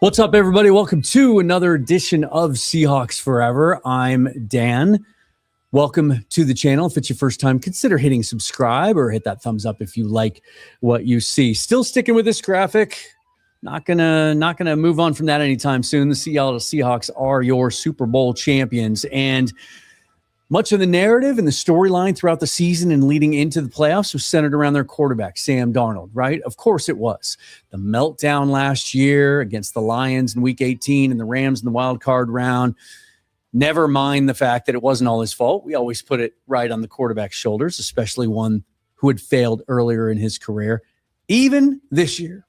What's up, everybody? Welcome to another edition of Seahawks Forever. I'm Dan. Welcome to the channel. If it's your first time, consider hitting subscribe or hit that thumbs up if you like what you see. Still sticking with this graphic. Not gonna move on from that anytime soon. The Seattle Seahawks are your Super Bowl champions, and much of the narrative and the storyline throughout the season and leading into the playoffs was centered around their quarterback, Sam Darnold, right? Of course it was. The meltdown last year against the Lions in Week 18 and the Rams in the wild card round. Never mind the fact that it wasn't all his fault. We always put it right on the quarterback's shoulders, especially one who had failed earlier in his career. Even this year,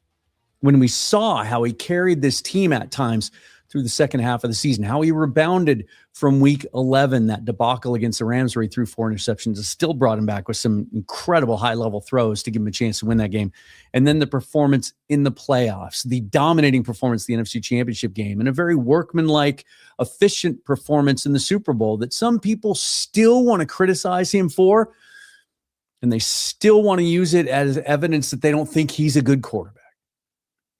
when we saw how he carried this team at times through the second half of the season, how he rebounded from Week 11, that debacle against the Rams where he threw 4 interceptions, and still brought him back with some incredible high-level throws to give him a chance to win that game. And then the performance in the playoffs, the dominating performance in the NFC Championship game, and a very workmanlike, efficient performance in the Super Bowl that some people still want to criticize him for, and they still want to use it as evidence that they don't think he's a good quarterback.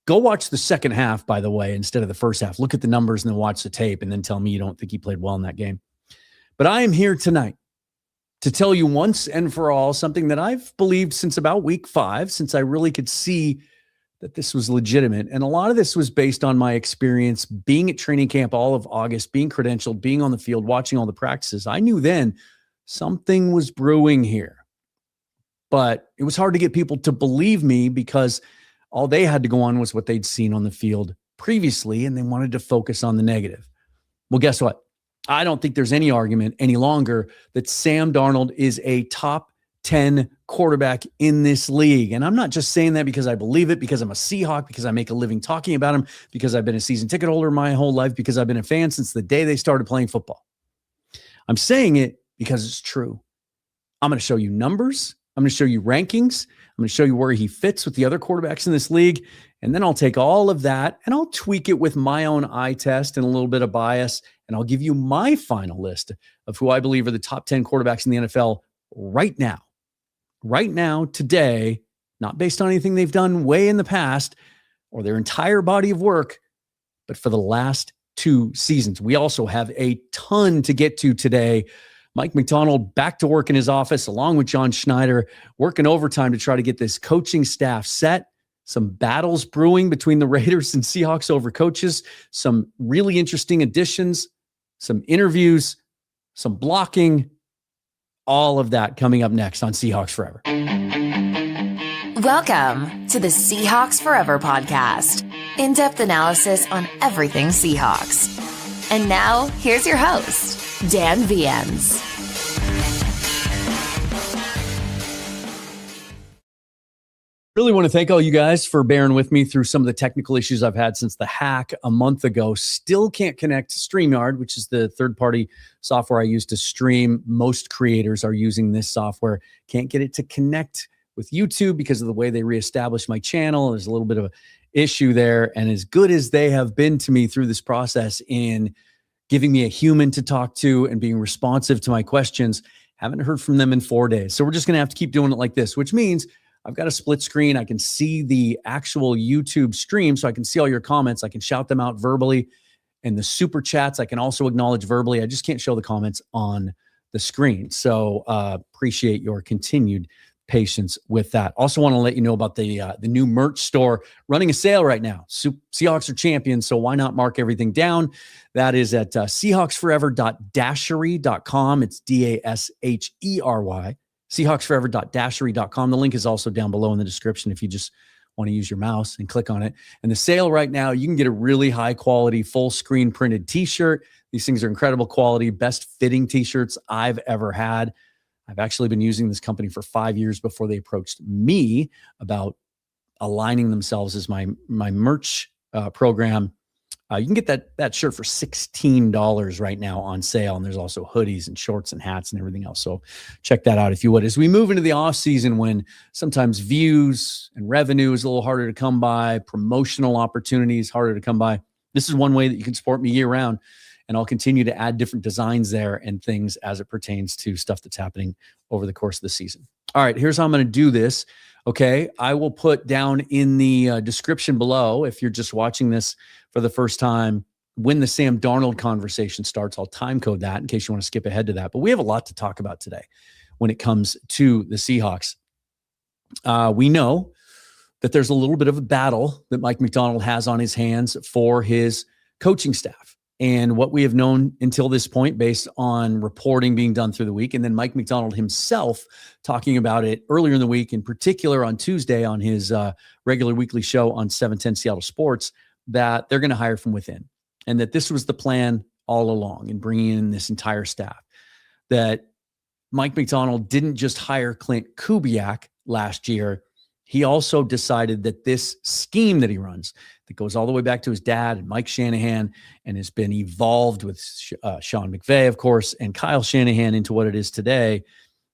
Go watch the second half, by the way, instead of the first half. Look at the numbers and then watch the tape and then tell me you don't think he played well in that game. But I am here tonight to tell you once and for all something that I've believed since about Week 5, since I really could see that this was legitimate. And a lot of this was based on my experience being at training camp all of August, being credentialed, being on the field, watching all the practices. I knew then something was brewing here. But it was hard to get people to believe me because all they had to go on was what they'd seen on the field previously, and they wanted to focus on the negative. Well, guess what? I don't think there's any argument any longer that Sam Darnold is a top 10 quarterback in this league. And I'm not just saying that because I believe it, because I'm a Seahawk, because I make a living talking about him, because I've been a season ticket holder my whole life, because I've been a fan since the day they started playing football. I'm saying it because it's true. I'm going to show you numbers. I'm going to show you rankings. I'm going to show you where he fits with the other quarterbacks in this league. And then I'll take all of that and I'll tweak it with my own eye test and a little bit of bias. And I'll give you my final list of who I believe are the top 10 quarterbacks in the NFL right now. Right now, today, not based on anything they've done way in the past or their entire body of work, but for the last 2 seasons. We also have a ton to get to today. Mike Macdonald back to work in his office along with John Schneider, working overtime to try to get this coaching staff set. Some battles brewing between the Raiders and Seahawks over coaches. Some really interesting additions, some interviews, some blocking. All of that coming up next on Seahawks Forever. Welcome to the Seahawks Forever podcast. In-depth analysis on everything Seahawks. And now, here's your host, Dan Viens. Really want to thank all you guys for bearing with me through some of the technical issues I've had since the hack a month ago. Still can't connect to StreamYard, which is the third-party software I use to stream. Most creators are using this software. Can't get it to connect with YouTube because of the way they reestablished my channel. There's a little bit of an issue there. And as good as they have been to me through this process in giving me a human to talk to and being responsive to my questions, haven't heard from them in 4 days. So we're just going to have to keep doing it like this, which means I've got a split screen. I can see the actual YouTube stream, so I can see all your comments. I can shout them out verbally. And the super chats, I can also acknowledge verbally. I just can't show the comments on the screen. So appreciate your continued patience with that. Also want to let you know about the new merch store running a sale right now. Seahawks are champions, so why not mark everything down? That is at seahawksforever.dashery.com. It's Dashery. Seahawksforever.dashery.com. The link is also down below in the description if you just want to use your mouse and click on it. And the sale right now, you can get a really high quality full screen printed t-shirt. These things are incredible quality, best fitting t-shirts I've ever had. I've actually been using this company for 5 years before they approached me about aligning themselves as my merch program. You can get that shirt for $16 right now on sale. And there's also hoodies and shorts and hats and everything else. So check that out if you would. As we move into the off season, when sometimes views and revenue is a little harder to come by, promotional opportunities harder to come by, this is one way that you can support me year round. And I'll continue to add different designs there and things as it pertains to stuff that's happening over the course of the season. All right, here's how I'm going to do this. Okay. I will put down in the description below, if you're just watching this for the first time, when the Sam Darnold conversation starts. I'll time code that in case you want to skip ahead to that. But we have a lot to talk about today when it comes to the Seahawks. We know that there's a little bit of a battle that Mike Macdonald has on his hands for his coaching staff. And what we have known until this point, based on reporting being done through the week, and then Mike Macdonald himself talking about it earlier in the week, in particular on Tuesday on his regular weekly show on 710 Seattle Sports, that they're going to hire from within, and that this was the plan all along in bringing in this entire staff. That Mike Macdonald didn't just hire Klint Kubiak last year. He also decided that this scheme that he runs, that goes all the way back to his dad and Mike Shanahan, and has been evolved with Sean McVay, of course, and Kyle Shanahan into what it is today,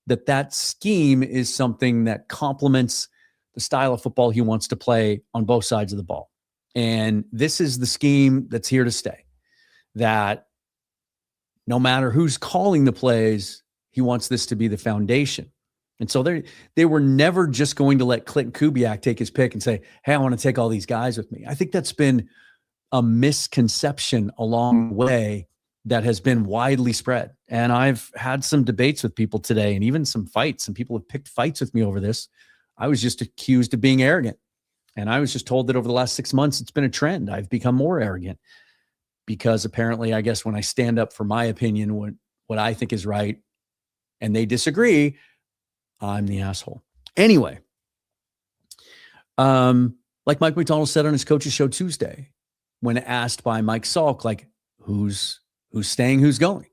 that scheme is something that complements the style of football he wants to play on both sides of the ball. And this is the scheme that's here to stay, that no matter who's calling the plays, he wants this to be the foundation. And so they were never just going to let Klint Kubiak take his pick and say, hey, I want to take all these guys with me. I think that's been a misconception along the way that has been widely spread. And I've had some debates with people today, and even some fights. Some people have picked fights with me over this. I was just accused of being arrogant. And I was just told that over the last 6 months, it's been a trend. I've become more arrogant because apparently, I guess when I stand up for my opinion, what I think is right, and they disagree, I'm the asshole. Anyway, like Mike Macdonald said on his coach's show Tuesday, when asked by Mike Salk, like, who's staying, who's going?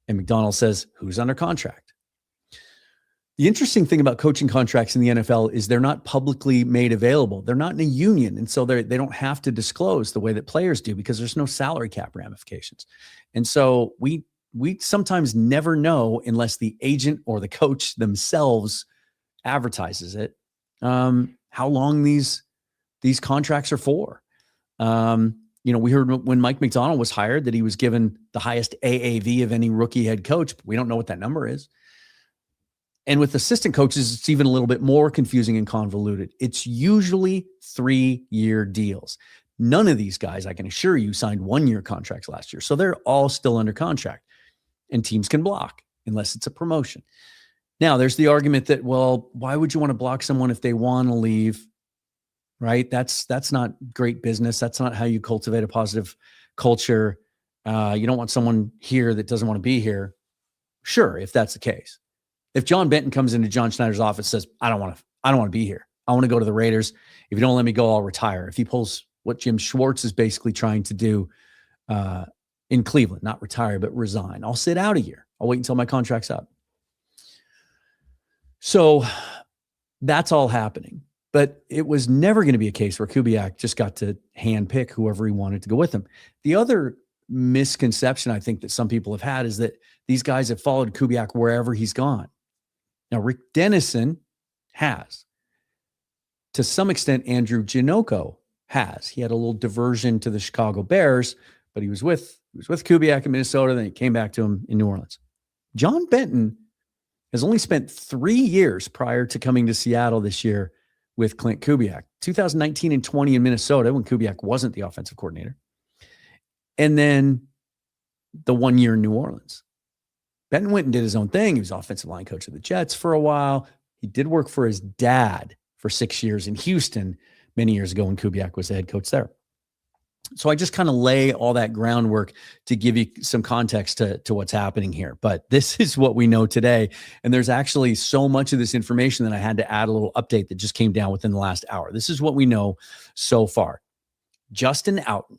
And Macdonald says, who's under contract? The interesting thing about coaching contracts in the NFL is they're not publicly made available. They're not in a union. And so they don't have to disclose the way that players do, because there's no salary cap ramifications. And so we sometimes never know, unless the agent or the coach themselves advertises it, how long these contracts are for. We heard when Mike Macdonald was hired that he was given the highest AAV of any rookie head coach, but we don't know what that number is. And with assistant coaches, it's even a little bit more confusing and convoluted. It's usually 3-year deals. None of these guys, I can assure you, signed 1-year contracts last year. So they're all still under contract. And teams can block unless it's a promotion. Now, there's the argument that, well, why would you want to block someone if they want to leave, right? That's not great business. That's not how you cultivate a positive culture. You don't want someone here that doesn't want to be here. Sure, if that's the case. If John Benton comes into John Schneider's office and says, I don't want to be here. I want to go to the Raiders. If you don't let me go, I'll retire. If he pulls what Jim Schwartz is basically trying to do, in Cleveland, not retire, but resign, I'll sit out a year. I'll wait until my contract's up. So that's all happening. But it was never going to be a case where Kubiak just got to handpick whoever he wanted to go with him. The other misconception I think that some people have had is that these guys have followed Kubiak wherever he's gone. Now, Rick Dennison has. To some extent, Andrew Ginocco has. He had a little diversion to the Chicago Bears, but he was with Kubiak in Minnesota, then he came back to him in New Orleans. John Benton has only spent 3 years prior to coming to Seattle this year with Klint Kubiak. 2019 and 20 in Minnesota, when Kubiak wasn't the offensive coordinator. And then the 1 year in New Orleans. Benton went and did his own thing. He was offensive line coach of the Jets for a while. He did work for his dad for 6 years in Houston many years ago when Kubiak was the head coach there. So I just kind of lay all that groundwork to give you some context to what's happening here. But this is what we know today. And there's actually so much of this information that I had to add a little update that just came down within the last hour. This is what we know so far. Justin Outen,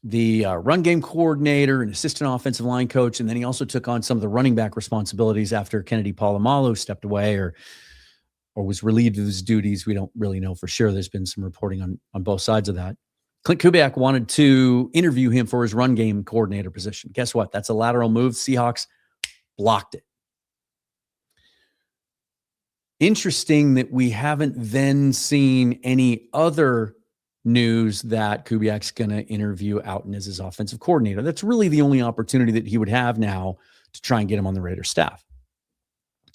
the run game coordinator and assistant offensive line coach, and then he also took on some of the running back responsibilities after Kennedy Polamalu stepped away or was relieved of his duties. We don't really know for sure. There's been some reporting on both sides of that. Klint Kubiak wanted to interview him for his run game coordinator position. Guess what? That's a lateral move. Seahawks blocked it. Interesting that we haven't then seen any other news that Kubiak's going to interview Outen as his offensive coordinator. That's really the only opportunity that he would have now to try and get him on the Raiders staff.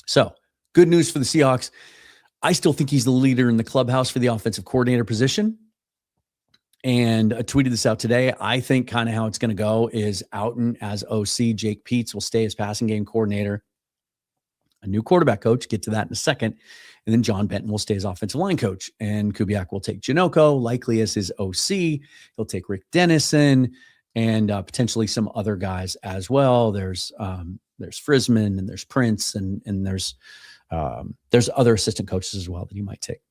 So good news for the Seahawks. I still think he's the leader in the clubhouse for the offensive coordinator position. And I tweeted this out today. I think kind of how it's going to go is Outen as OC. Jake Peets will stay as passing game coordinator. A new quarterback coach, get to that in a second. And then John Benton will stay as offensive line coach. And Kubiak will take Janocko, likely as his OC. He'll take Rick Dennison and potentially some other guys as well. There's Frisman and there's Prince and there's other assistant coaches as well that he might take.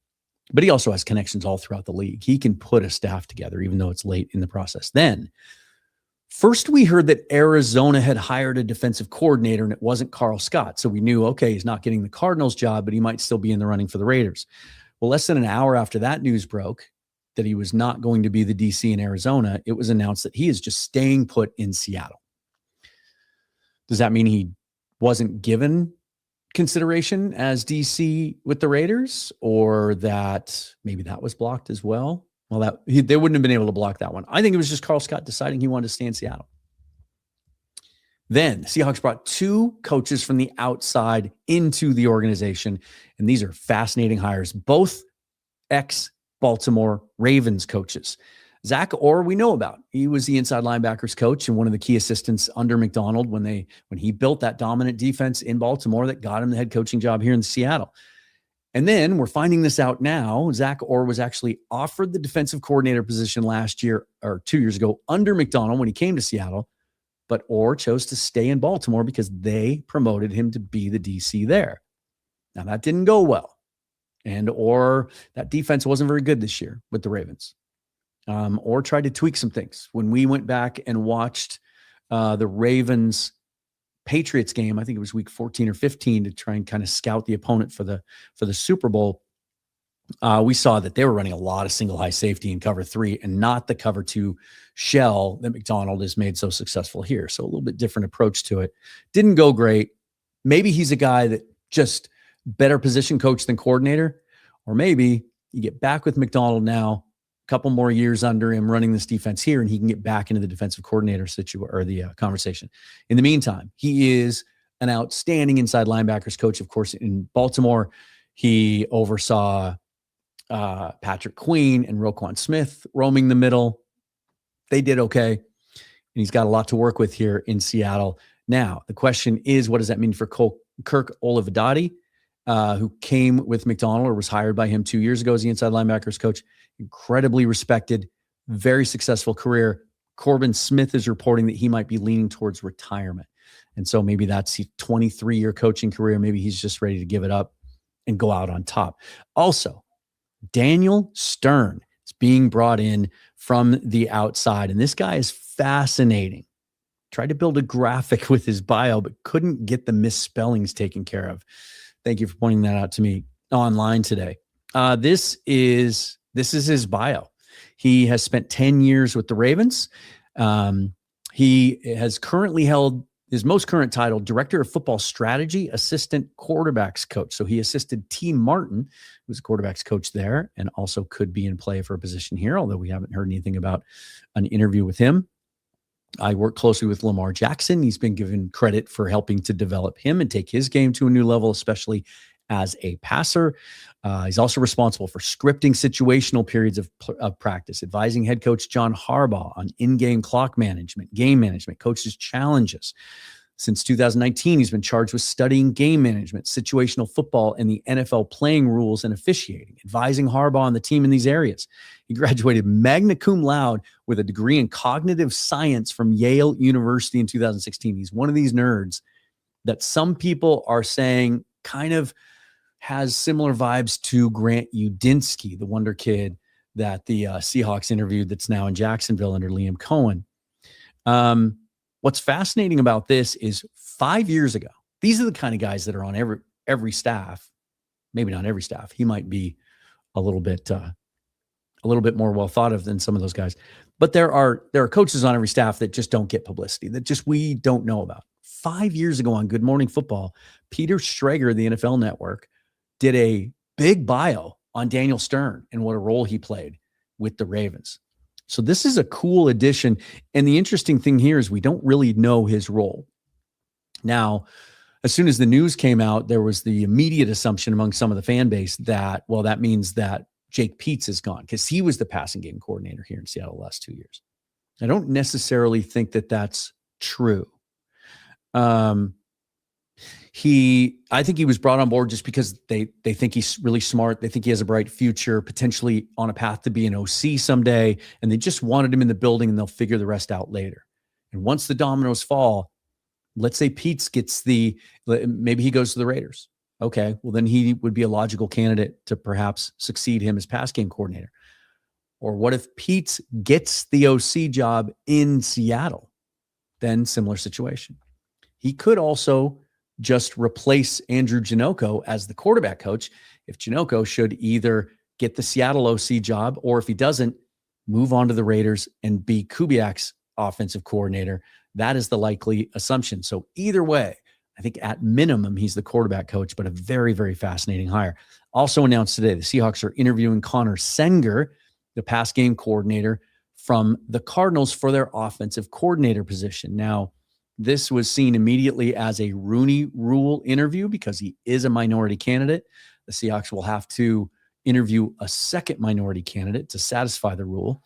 But he also has connections all throughout the league. He can put a staff together, even though it's late in the process. Then, first we heard that Arizona had hired a defensive coordinator and it wasn't Carl Scott. So we knew, okay, he's not getting the Cardinals job, but he might still be in the running for the Raiders. Well, less than an hour after that news broke that he was not going to be the DC in Arizona, it was announced that he is just staying put in Seattle. Does that mean he wasn't given consideration as DC with the Raiders, or that maybe that was blocked as well? Well, they wouldn't have been able to block that one. I think it was just Carl Scott deciding he wanted to stay in Seattle. Then the Seahawks brought 2 coaches from the outside into the organization, and these are fascinating hires, both ex-Baltimore Ravens coaches. Zach Orr, we know about. He was the inside linebackers coach and one of the key assistants under Macdonald when he built that dominant defense in Baltimore that got him the head coaching job here in Seattle. And then we're finding this out now. Zach Orr was actually offered the defensive coordinator position last year or 2 years ago under Macdonald when he came to Seattle, but Orr chose to stay in Baltimore because they promoted him to be the DC there. Now that didn't go well. And Orr, that defense wasn't very good this year with the Ravens. Or tried to tweak some things. When we went back and watched the Ravens Patriots game, I think it was week 14 or 15, to try and kind of scout the opponent for the Super Bowl, we saw that they were running a lot of single high safety in cover 3 and not the cover 2 shell that Macdonald has made so successful here. So a little bit different approach to it. Didn't go great. Maybe he's a guy that just better position coach than coordinator, or maybe you get back with Macdonald now, couple more years under him running this defense here, and he can get back into the defensive coordinator conversation. In the meantime, he is an outstanding inside linebackers coach. Of course, in Baltimore, he oversaw Patrick Queen and Roquan Smith roaming the middle. They did okay, and he's got a lot to work with here in Seattle. Now, the question is, what does that mean for Kirk Olivadotti, who came with Macdonald or was hired by him 2 years ago as the inside linebackers coach? Incredibly respected, very successful career. Corbin Smith is reporting that he might be leaning towards retirement. And so maybe that's a 23-year coaching career. Maybe he's just ready to give it up and go out on top. Also, Daniel Stern is being brought in from the outside. And this guy is fascinating. Tried to build a graphic with his bio, but couldn't get the misspellings taken care of. Thank you for pointing that out to me online today. This is his bio. He has spent 10 years with the Ravens. He has currently held his most current title, Director of Football Strategy, Assistant Quarterbacks Coach. So he assisted T. Martin, who's a quarterbacks coach there, and also could be in play for a position here, although we haven't heard anything about an interview with him. I work closely with Lamar Jackson. He's been given credit for helping to develop him and take his game to a new level, especially as a passer. He's also responsible for scripting situational periods of practice, advising head coach John Harbaugh on in-game clock management, game management, coaches' challenges. Since 2019, he's been charged with studying game management, situational football, and the NFL playing rules and officiating, advising Harbaugh on the team in these areas. He graduated magna cum laude with a degree in cognitive science from Yale University in 2016. He's one of these nerds that some people are saying kind of has similar vibes to Grant Udinski, the wonder kid that the Seahawks interviewed that's now in Jacksonville under Liam Cohen. What's fascinating about this is 5 years ago, these are the kind of guys that are on every staff, maybe not every staff. He might be a little bit more well thought of than some of those guys, but there are coaches on every staff that just don't get publicity, that just we don't know about. 5 years ago on Good Morning Football, Peter Schrager of the NFL Network did a big bio on Daniel Stern and what a role he played with the Ravens. So this is a cool addition. And the interesting thing here is we don't really know his role. Now, as soon as the news came out, there was the immediate assumption among some of the fan base that, well, that means that Jake Peetz is gone because he was the passing game coordinator here in Seattle the last 2 years. I don't necessarily think that that's true. I think he was brought on board just because they think he's really smart. They think he has a bright future, potentially on a path to be an OC someday. And they just wanted him in the building and they'll figure the rest out later. And once the dominoes fall, let's say Peetz maybe he goes to the Raiders. Okay, well, then he would be a logical candidate to perhaps succeed him as pass game coordinator. Or what if Peetz gets the OC job in Seattle? Then similar situation. He could also just replace Andrew Janocko as the quarterback coach if Janocko should either get the Seattle OC job, or if he doesn't, move on to the Raiders and be Kubiak's offensive coordinator. That is the likely assumption. So either way, I think at minimum, he's the quarterback coach, but a very, very fascinating hire. Also announced today, the Seahawks are interviewing Connor Senger, the pass game coordinator from the Cardinals, for their offensive coordinator position. Now, this was seen immediately as a Rooney Rule interview because he is a minority candidate. The Seahawks will have to interview a second minority candidate to satisfy the rule.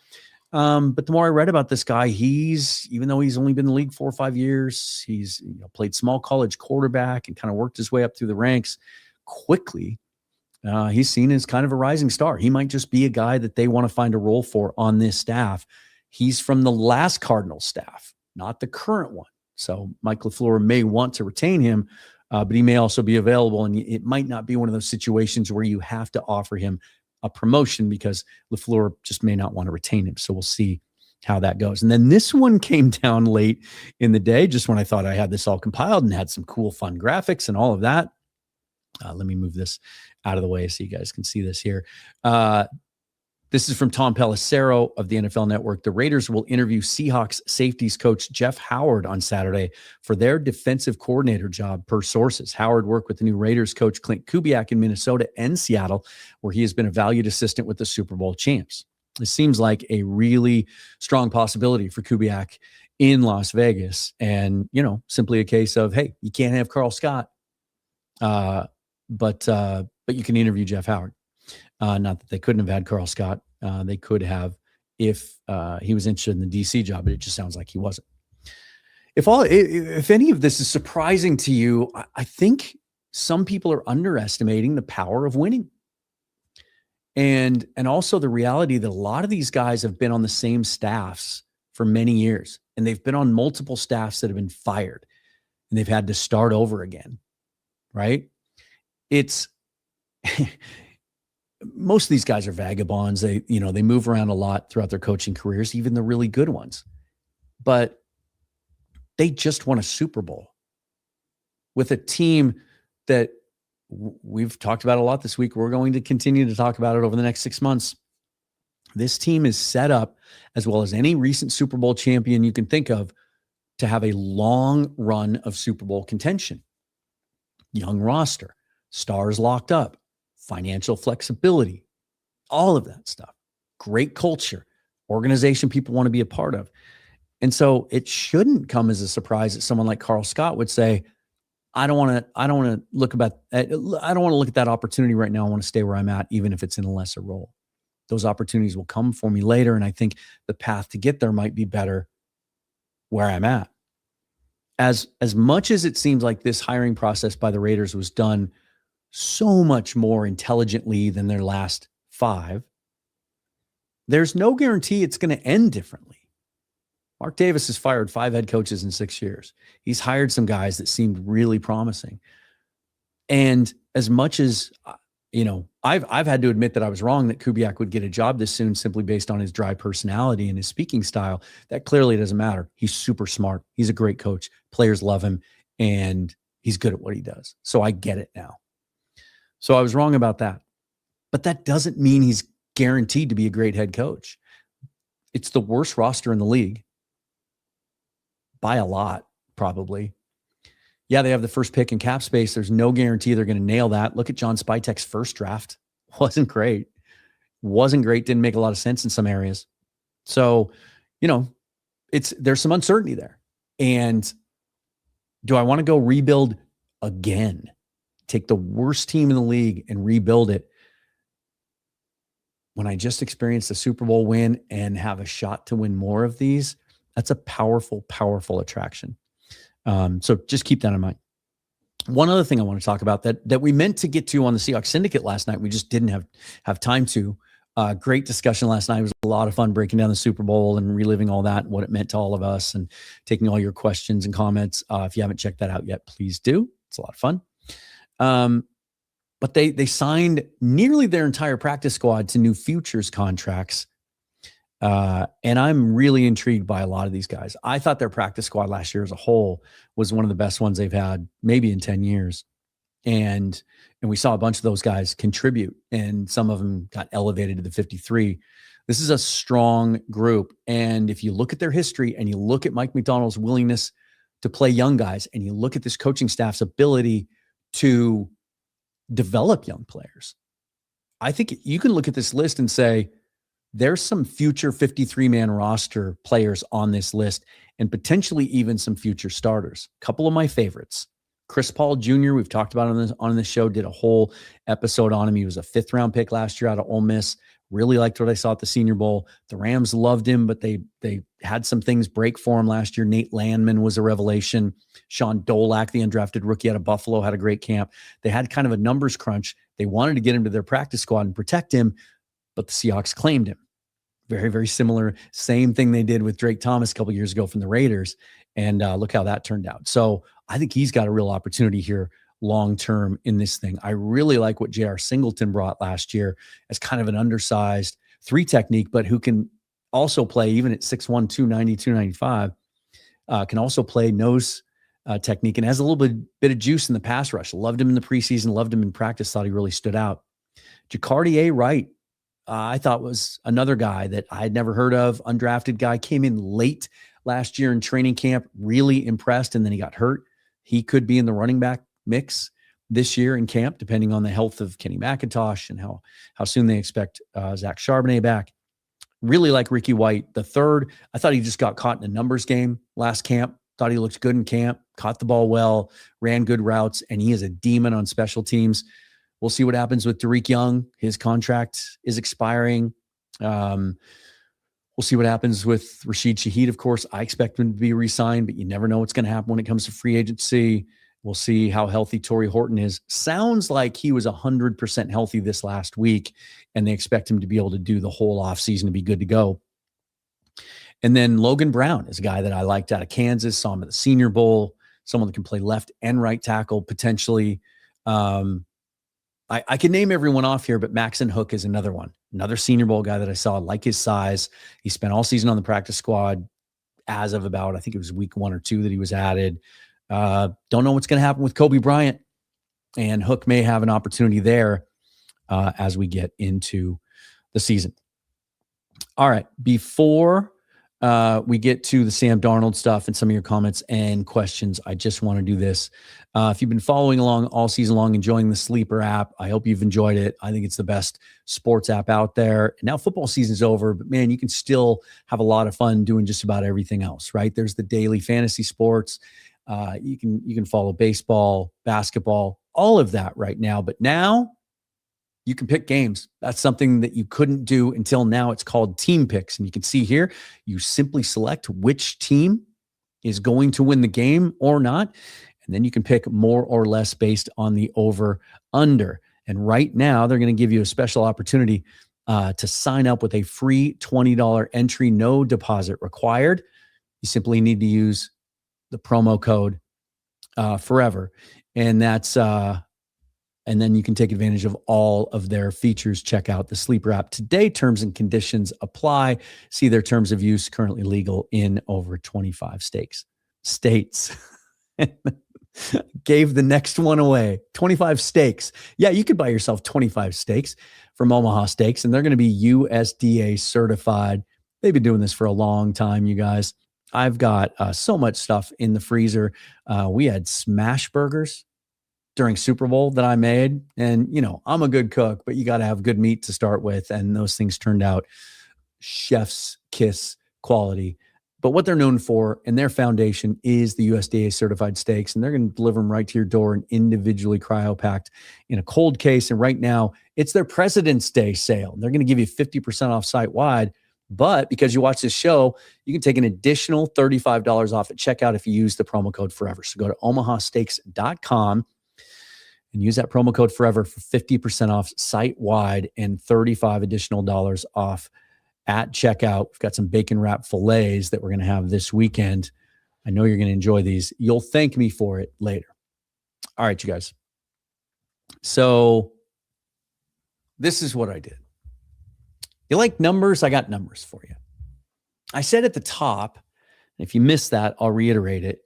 But the more I read about this guy, even though he's only been in the league 4 or 5 years, he's played small college quarterback and kind of worked his way up through the ranks quickly. He's seen as kind of a rising star. He might just be a guy that they want to find a role for on this staff. He's from the last Cardinals staff, not the current one. So Mike LaFleur may want to retain him, but he may also be available. And it might not be one of those situations where you have to offer him a promotion because LaFleur just may not want to retain him. So we'll see how that goes. And then this one came down late in the day, just when I thought I had this all compiled and had some cool, fun graphics and all of that. Let me move this out of the way so you guys can see this here. This is from Tom Pelissero of the NFL Network. The Raiders will interview Seahawks safeties coach Jeff Howard on Saturday for their defensive coordinator job, per sources. Howard worked with the new Raiders coach Klint Kubiak in Minnesota and Seattle, where he has been a valued assistant with the Super Bowl champs. This seems like a really strong possibility for Kubiak in Las Vegas. And, simply a case of, hey, you can't have Carl Scott, but you can interview Jeff Howard. Not that they couldn't have had Carl Scott. They could have if he was interested in the DC job, but it just sounds like he wasn't. If any of this is surprising to you, I think some people are underestimating the power of winning. And also the reality that a lot of these guys have been on the same staffs for many years, and they've been on multiple staffs that have been fired, and they've had to start over again, right? It's most of these guys are vagabonds. They move around a lot throughout their coaching careers, even the really good ones. But they just won a Super Bowl with a team that we've talked about a lot this week. We're going to continue to talk about it over the next 6 months. This team is set up, as well as any recent Super Bowl champion you can think of, to have a long run of Super Bowl contention. Young roster, stars locked up, financial flexibility, all of that stuff. Great culture, organization people want to be a part of. And so it shouldn't come as a surprise that someone like Carl Scott would say, I don't want to look at that opportunity right now. I want to stay where I'm at, even if it's in a lesser role. Those opportunities will come for me later. And I think the path to get there might be better where I'm at. As much as it seems like this hiring process by the Raiders was done so much more intelligently than their last 5, there's no guarantee it's going to end differently. Mark Davis has fired 5 head coaches in 6 years. He's hired some guys that seemed really promising. And as much as, I've had to admit that I was wrong that Kubiak would get a job this soon simply based on his dry personality and his speaking style. That clearly doesn't matter. He's super smart. He's a great coach. Players love him, and he's good at what he does. So I get it now. So I was wrong about that. But that doesn't mean he's guaranteed to be a great head coach. It's the worst roster in the league. By a lot, probably. Yeah, they have the first pick in cap space. There's no guarantee they're going to nail that. Look at John Spytek's first draft. Wasn't great. Didn't make a lot of sense in some areas. So, there's some uncertainty there. And do I want to go rebuild again. Take the worst team in the league and rebuild it. When I just experienced a Super Bowl win and have a shot to win more of these, that's a powerful, powerful attraction. So just keep that in mind. One other thing I want to talk about that we meant to get to on the Seahawks Syndicate last night, we just didn't have time to. Great discussion last night. It was a lot of fun breaking down the Super Bowl and reliving all that and what it meant to all of us and taking all your questions and comments. If you haven't checked that out yet, please do. It's a lot of fun. But they signed nearly their entire practice squad to new futures contracts. And I'm really intrigued by a lot of these guys. I thought their practice squad last year as a whole was one of the best ones they've had maybe in 10 years. And we saw a bunch of those guys contribute, and some of them got elevated to the 53. This is a strong group. And if you look at their history and you look at Mike Macdonald's willingness to play young guys, and you look at this coaching staff's ability to develop young players, I think you can look at this list and say, there's some future 53-man roster players on this list, and potentially even some future starters. A couple of my favorites. Chris Paul Jr., we've talked about on this show, did a whole episode on him. He was a 5th-round pick last year out of Ole Miss. Really liked what I saw at the Senior Bowl. The Rams loved him, but they had some things break for him last year. Nate Landman was a revelation. Sean Dolak, the undrafted rookie out of Buffalo, had a great camp. They had kind of a numbers crunch. They wanted to get him to their practice squad and protect him, but the Seahawks claimed him. Very, very similar. Same thing they did with Drake Thomas a couple years ago from the Raiders. And look how that turned out. So I think he's got a real opportunity here long-term in this thing. I really like what J.R. Singleton brought last year as kind of an undersized 3 technique, but who can also play even at 6'1", 290, 295, can also play nose technique and has a little bit of juice in the pass rush. Loved him in the preseason, loved him in practice, thought he really stood out. Jacardi A. Wright, I thought was another guy that I had never heard of, undrafted guy, came in late last year in training camp, really impressed, and then he got hurt. He could be in the running back mix this year in camp, depending on the health of Kenny McIntosh and how soon they expect Zach Charbonnet back. Really like Ricky White, the third. I thought he just got caught in a numbers game last camp. Thought he looked good in camp, caught the ball well, ran good routes, and he is a demon on special teams. We'll see what happens with Derek Young. His contract is expiring. We'll see what happens with Rashid Shaheed, of course. I expect him to be re-signed, but you never know what's going to happen when it comes to free agency. We'll see how healthy Torrey Horton is. Sounds like he was 100% healthy this last week, and they expect him to be able to do the whole offseason to be good to go. And then Logan Brown is a guy that I liked out of Kansas, saw him at the Senior Bowl, someone that can play left and right tackle potentially. I can name everyone off here, but Maxon Hook is another one. Another Senior Bowl guy that I saw, like his size. He spent all season on the practice squad as of about, I think it was week 1 or 2 that he was added. Don't know what's going to happen with Kobe Bryant, and Hook may have an opportunity there as we get into the season. All right. Before we get to the Sam Darnold stuff and some of your comments and questions, I just want to do this. If you've been following along all season long, enjoying the Sleeper app, I hope you've enjoyed it. I think it's the best sports app out there. And now football season's over, but man, you can still have a lot of fun doing just about everything else, right? There's the daily fantasy sports. You can follow baseball, basketball, all of that right now. But now you can pick games. That's something that you couldn't do until now. It's called Team Picks. And you can see here, you simply select which team is going to win the game or not. And then you can pick more or less based on the over under. And right now they're going to give you a special opportunity to sign up with a free $20 entry, no deposit required. You simply need to use the promo code forever. And that's, and then you can take advantage of all of their features. Check out the Sleeper app today. Terms and conditions apply. See their terms of use, currently legal in over 25 states. Gave the next one away. 25 steaks. Yeah, you could buy yourself 25 steaks from Omaha Steaks, and they're going to be USDA certified. They've been doing this for a long time, you guys. I've got so much stuff in the freezer. We had smash burgers during Super Bowl that I made. And, you know, I'm a good cook, but you got to have good meat to start with. And those things turned out chef's kiss quality. But what they're known for and their foundation is the USDA certified steaks, and they're going to deliver them right to your door and individually cryopacked in a cold case. And right now, it's their President's Day sale. They're going to give you 50% off site wide. But because you watch this show, you can take an additional $35 off at checkout if you use the promo code FOREVER. So go to omahasteaks.com and use that promo code FOREVER for 50% off site wide and $35 additional dollars off at checkout. We've got some bacon wrap fillets that we're going to have this weekend. I know you're going to enjoy these. You'll thank me for it later. All right, you guys. So this is what I did. You like numbers? I got numbers for you. I said at the top, and if you missed that, I'll reiterate it.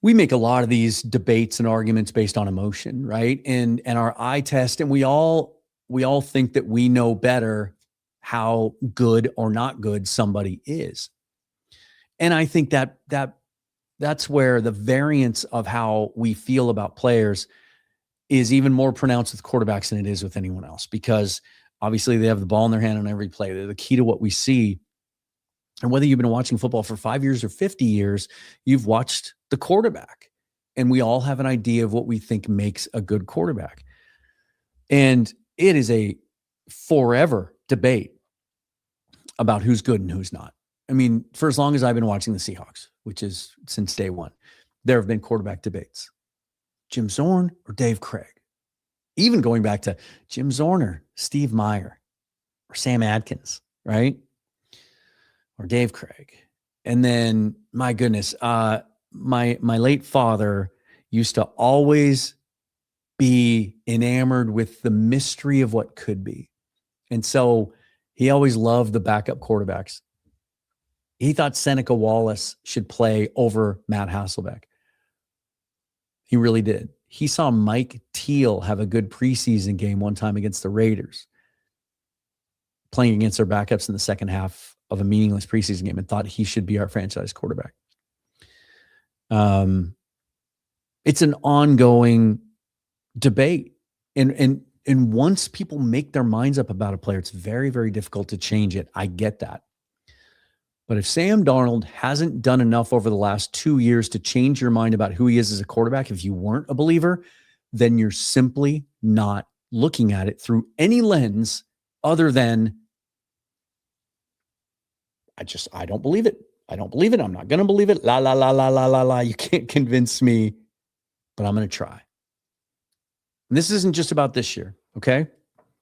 We make a lot of these debates and arguments based on emotion, right? And our eye test, and we all think that we know better how good or not good somebody is. And I think that's where the variance of how we feel about players is even more pronounced with quarterbacks than it is with anyone else, because obviously they have the ball in their hand on every play. They're the key to what we see. And whether you've been watching football for 5 years or 50 years, you've watched the quarterback, and we all have an idea of what we think makes a good quarterback. And it is a forever debate about who's good and who's not. I mean, for as long as I've been watching the Seahawks, which is since day one, there have been quarterback debates. Jim Zorn or Dave Craig. Even going back to Jim Zorn or Steve Meyer or Sam Adkins, right? Or Dave Craig. And then, my goodness, my late father used to always be enamored with the mystery of what could be. And so he always loved the backup quarterbacks. He thought Seneca Wallace should play over Matt Hasselbeck. He really did. He saw Mike Teal have a good preseason game one time against the Raiders, playing against their backups in the second half of a meaningless preseason game, and thought he should be our franchise quarterback. It's an ongoing debate. And once people make their minds up about a player, it's very, very difficult to change it. I get that. But if Sam Darnold hasn't done enough over the last 2 years to change your mind about who he is as a quarterback, if you weren't a believer, then you're simply not looking at it through any lens other than, I don't believe it. I don't believe it. I'm not going to believe it. La, la, la, la, la, la, la. You can't convince me, but I'm going to try. And this isn't just about this year, okay?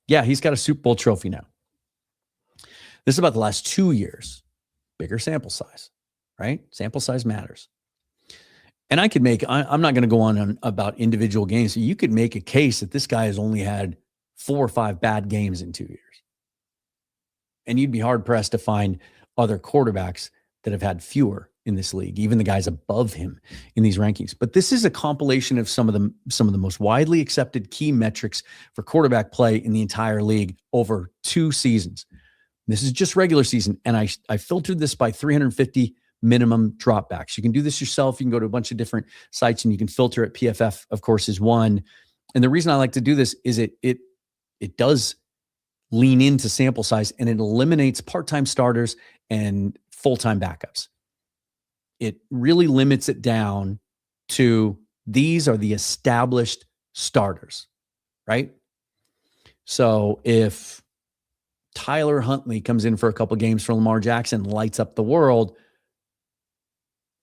Yeah, he's got a Super Bowl trophy now. This is about the last 2 years. Bigger sample size, right? Sample size matters. And I could make, I'm not going to go on about individual games. So you could make a case that this guy has only had 4 or 5 bad games in 2 years. And you'd be hard pressed to find other quarterbacks that have had fewer in this league, even the guys above him in these rankings. But this is a compilation of some of the most widely accepted key metrics for quarterback play in the entire league over 2 seasons. This is just regular season. And I filtered this by 350 minimum dropbacks. You can do this yourself. You can go to a bunch of different sites and you can filter it. PFF, of course, is one. And the reason I like to do this is it does lean into sample size, and it eliminates part-time starters and full-time backups. It really limits it down to these are the established starters, right? So if Tyler Huntley comes in for a couple games for Lamar Jackson, lights up the world,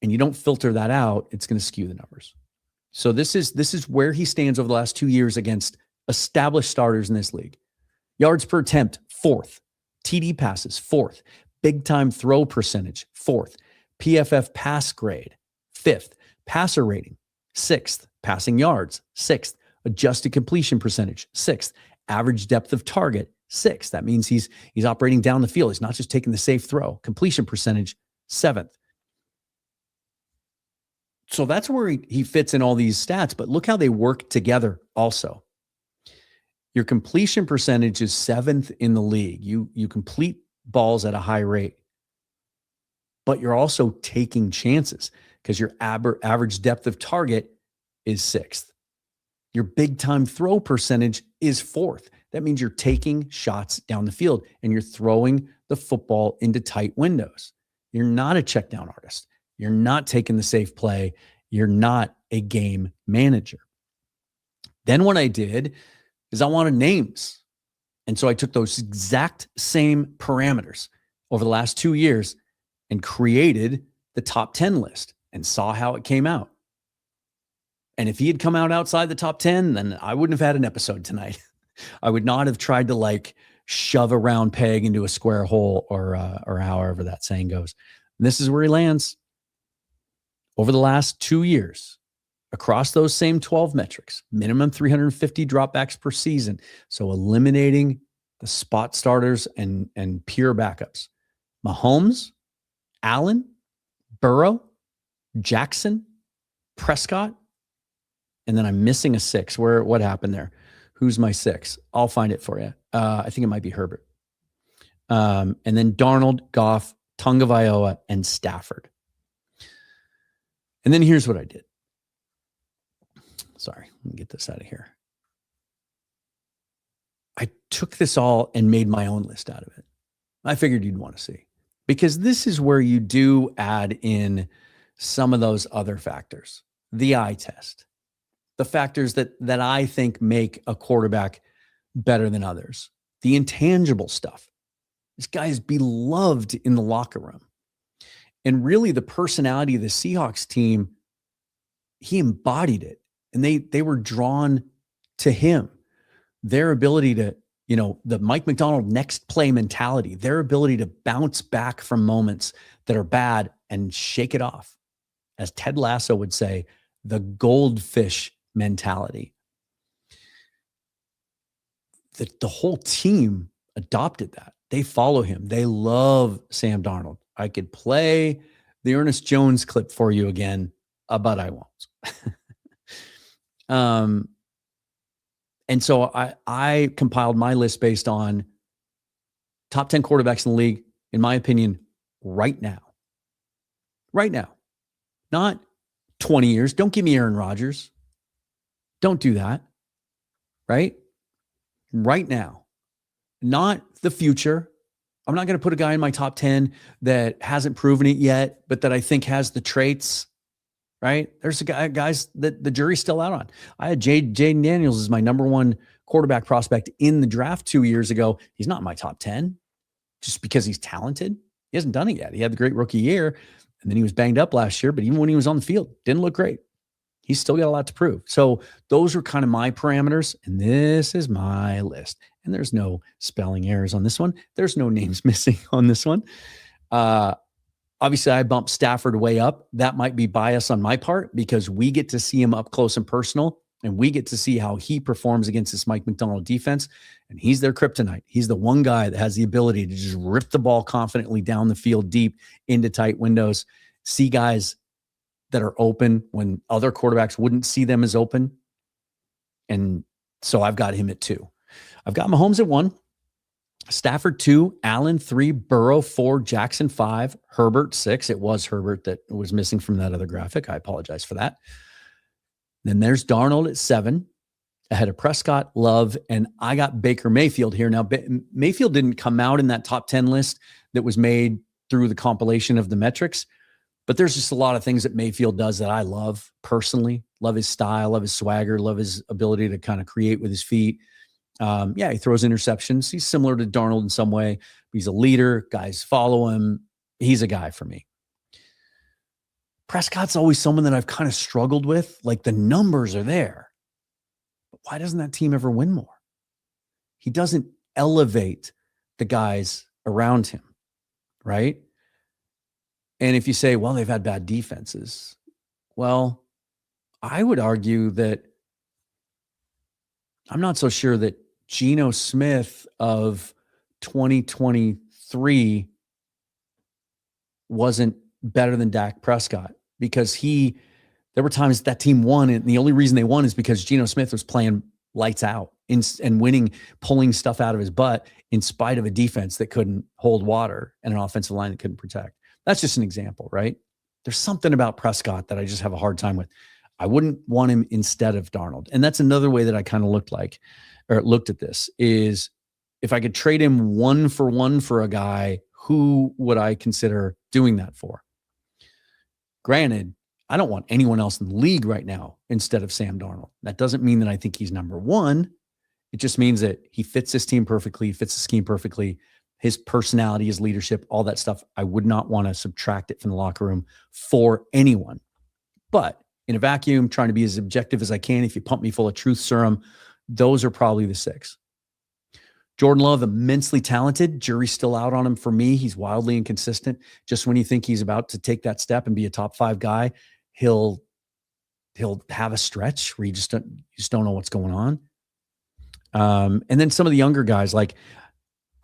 and you don't filter that out, it's going to skew the numbers. So this is where he stands over the last 2 years against established starters in this league. Yards per attempt, 4th. TD passes, 4th. Big time throw percentage, 4th. PFF pass grade, 5th. Passer rating, 6th. Passing yards, 6th. Adjusted completion percentage, 6th. Average depth of target, 6th. That means he's operating down the field. He's not just taking the safe throw. Completion percentage, 7th. So that's where he fits in all these stats, but look how they work together also. Your completion percentage is 7th in the league. You complete balls at a high rate, but you're also taking chances because your average depth of target is 6th. Your big time throw percentage is 4th. That means you're taking shots down the field and you're throwing the football into tight windows. You're not a check down artist. You're not taking the safe play. You're not a game manager. Then what I did is I wanted names. And so I took those exact same parameters over the last 2 years and created the top 10 list and saw how it came out. And if he had come out outside the top 10, then I wouldn't have had an episode tonight. I would not have tried to like shove a round peg into a square hole or however that saying goes. And this is where he lands. Over the last 2 years, across those same 12 metrics, minimum 350 dropbacks per season. So eliminating the spot starters and pure backups. Mahomes, Allen, Burrow, Jackson, Prescott, and then I'm missing a 6. What happened there? Who's my 6? I'll find it for you. I think it might be Herbert. And then Darnold, Goff, Tagovailoa, and Stafford. And then here's what I did. Sorry, let me get this out of here. I took this all and made my own list out of it. I figured you'd want to see, because this is where you do add in some of those other factors. The eye test, the factors that I think make a quarterback better than others, the intangible stuff. This guy is beloved in the locker room. And really the personality of the Seahawks team, he embodied it. And they were drawn to him. Their ability to, the Mike Macdonald next play mentality, their ability to bounce back from moments that are bad and shake it off. As Ted Lasso would say, the goldfish mentality. The whole team adopted that. They follow him. They love Sam Darnold. I could play the Ernest Jones clip for you again, but I won't. And so I compiled my list based on top 10 quarterbacks in the league, in my opinion, right now. Right now. Not 20 years. Don't give me Aaron Rodgers. Don't do that. Right? Right now. Not the future. I'm not going to put a guy in my top 10 that hasn't proven it yet, but that I think has the traits. Right? There's guys that the jury's still out on. I had Jaden Daniels as my number 1 quarterback prospect in the draft 2 years ago. He's not in my top 10 just because he's talented. He hasn't done it yet. He had the great rookie year, and then he was banged up last year, but even when he was on the field, didn't look great. He's still got a lot to prove. So those are kind of my parameters, and this is my list. And there's no spelling errors on this one. There's no names missing on this one. Obviously, I bumped Stafford way up. That might be bias on my part because we get to see him up close and personal, and we get to see how he performs against this Mike Macdonald defense, and he's their kryptonite. He's the one guy that has the ability to just rip the ball confidently down the field deep into tight windows, see guys that are open when other quarterbacks wouldn't see them as open. And so I've got him at 2. I've got Mahomes at 1. Stafford 2, Allen 3, Burrow 4, Jackson 5, Herbert 6. It was Herbert that was missing from that other graphic. I apologize for that. Then there's Darnold at 7, ahead of Prescott, Love, and I got Baker Mayfield here. Now, Mayfield didn't come out in that top 10 list that was made through the compilation of the metrics, but there's just a lot of things that Mayfield does that I love personally. Love his style, love his swagger, love his ability to kind of create with his feet. He throws interceptions. He's similar to Darnold in some way. He's a leader. Guys follow him. He's a guy for me. Prescott's always someone that I've kind of struggled with. Like the numbers are there. But why doesn't that team ever win more? He doesn't elevate the guys around him, right? And if you say, well, they've had bad defenses. Well, I would argue that I'm not so sure that Geno Smith of 2023 wasn't better than Dak Prescott, because there were times that team won, and the only reason they won is because Geno Smith was playing lights out and winning, pulling stuff out of his butt in spite of a defense that couldn't hold water and an offensive line that couldn't protect. That's just an example, right? There's something about Prescott that I just have a hard time with. I wouldn't want him instead of Darnold. And that's another way that I kind of looked at this is if I could trade him 1 for 1 for a guy who would I consider doing that for? Granted, I don't want anyone else in the league right now instead of Sam Darnold. That doesn't mean that I think he's number one. It just means that he fits this team perfectly, he fits the scheme perfectly, his personality, his leadership, all that stuff. I would not want to subtract it from the locker room for anyone. But in a vacuum, trying to be as objective as I can, if you pump me full of truth serum, those are probably the six. Jordan Love, immensely talented. Jury's still out on him for me. He's wildly inconsistent. Just when you think he's about to take that step and be a top 5 guy, he'll have a stretch where you just don't know what's going on. And then some of the younger guys, like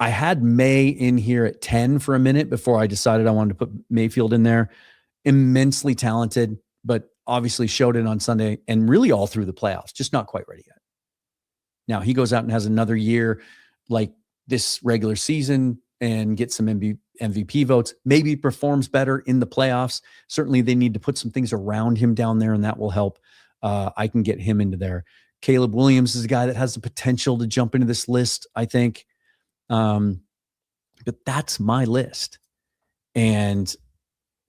I had May in here at 10 for a minute before I decided I wanted to put Mayfield in there. Immensely talented, but obviously showed it on Sunday and really all through the playoffs, just not quite ready yet. Now he goes out and has another year like this regular season and gets some MVP votes. Maybe he performs better in the playoffs. Certainly they need to put some things around him down there, and that will help. I can get him into there. Caleb Williams is a guy that has the potential to jump into this list, I think. But that's my list. And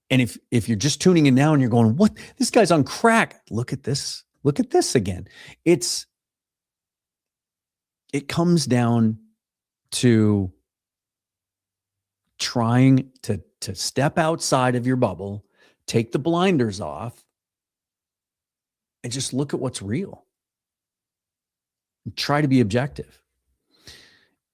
if you're just tuning in now and you're going, what? This guy's on crack. Look at this. Look at this again. It comes down to trying to step outside of your bubble, take the blinders off, and just look at what's real. And try to be objective.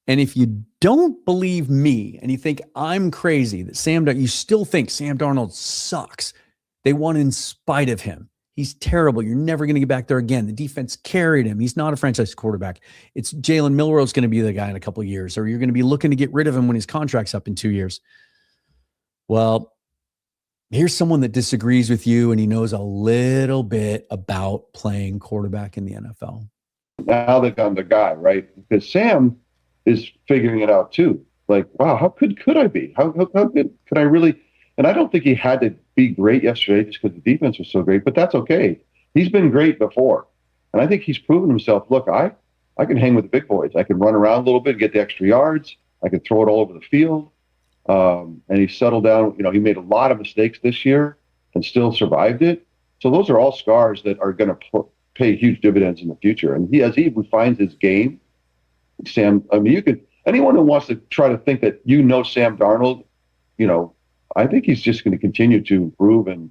And if you don't believe me and you think I'm crazy, that you still think Sam Darnold sucks. They won in spite of him. He's terrible. You're never going to get back there again. The defense carried him. He's not a franchise quarterback. It's Jalen Milroe's going to be the guy in a couple of years, or you're going to be looking to get rid of him when his contract's up in 2 years. Well, here's someone that disagrees with you and he knows a little bit about playing quarterback in the NFL. Now they've got the guy, right? Because Sam is figuring it out too. Like, wow, how good could I be? How good could I really? And I don't think he had to be great yesterday just because the defense was so great, but that's okay. He's been great before. And I think he's proven himself. Look, I can hang with the big boys. I can run around a little bit, get the extra yards. I can throw it all over the field. And he settled down. You know, he made a lot of mistakes this year and still survived it. So those are all scars that are going to pay huge dividends in the future. And as he refines his game, Sam, I mean, anyone who wants to try to think that Sam Darnold, I think he's just going to continue to improve and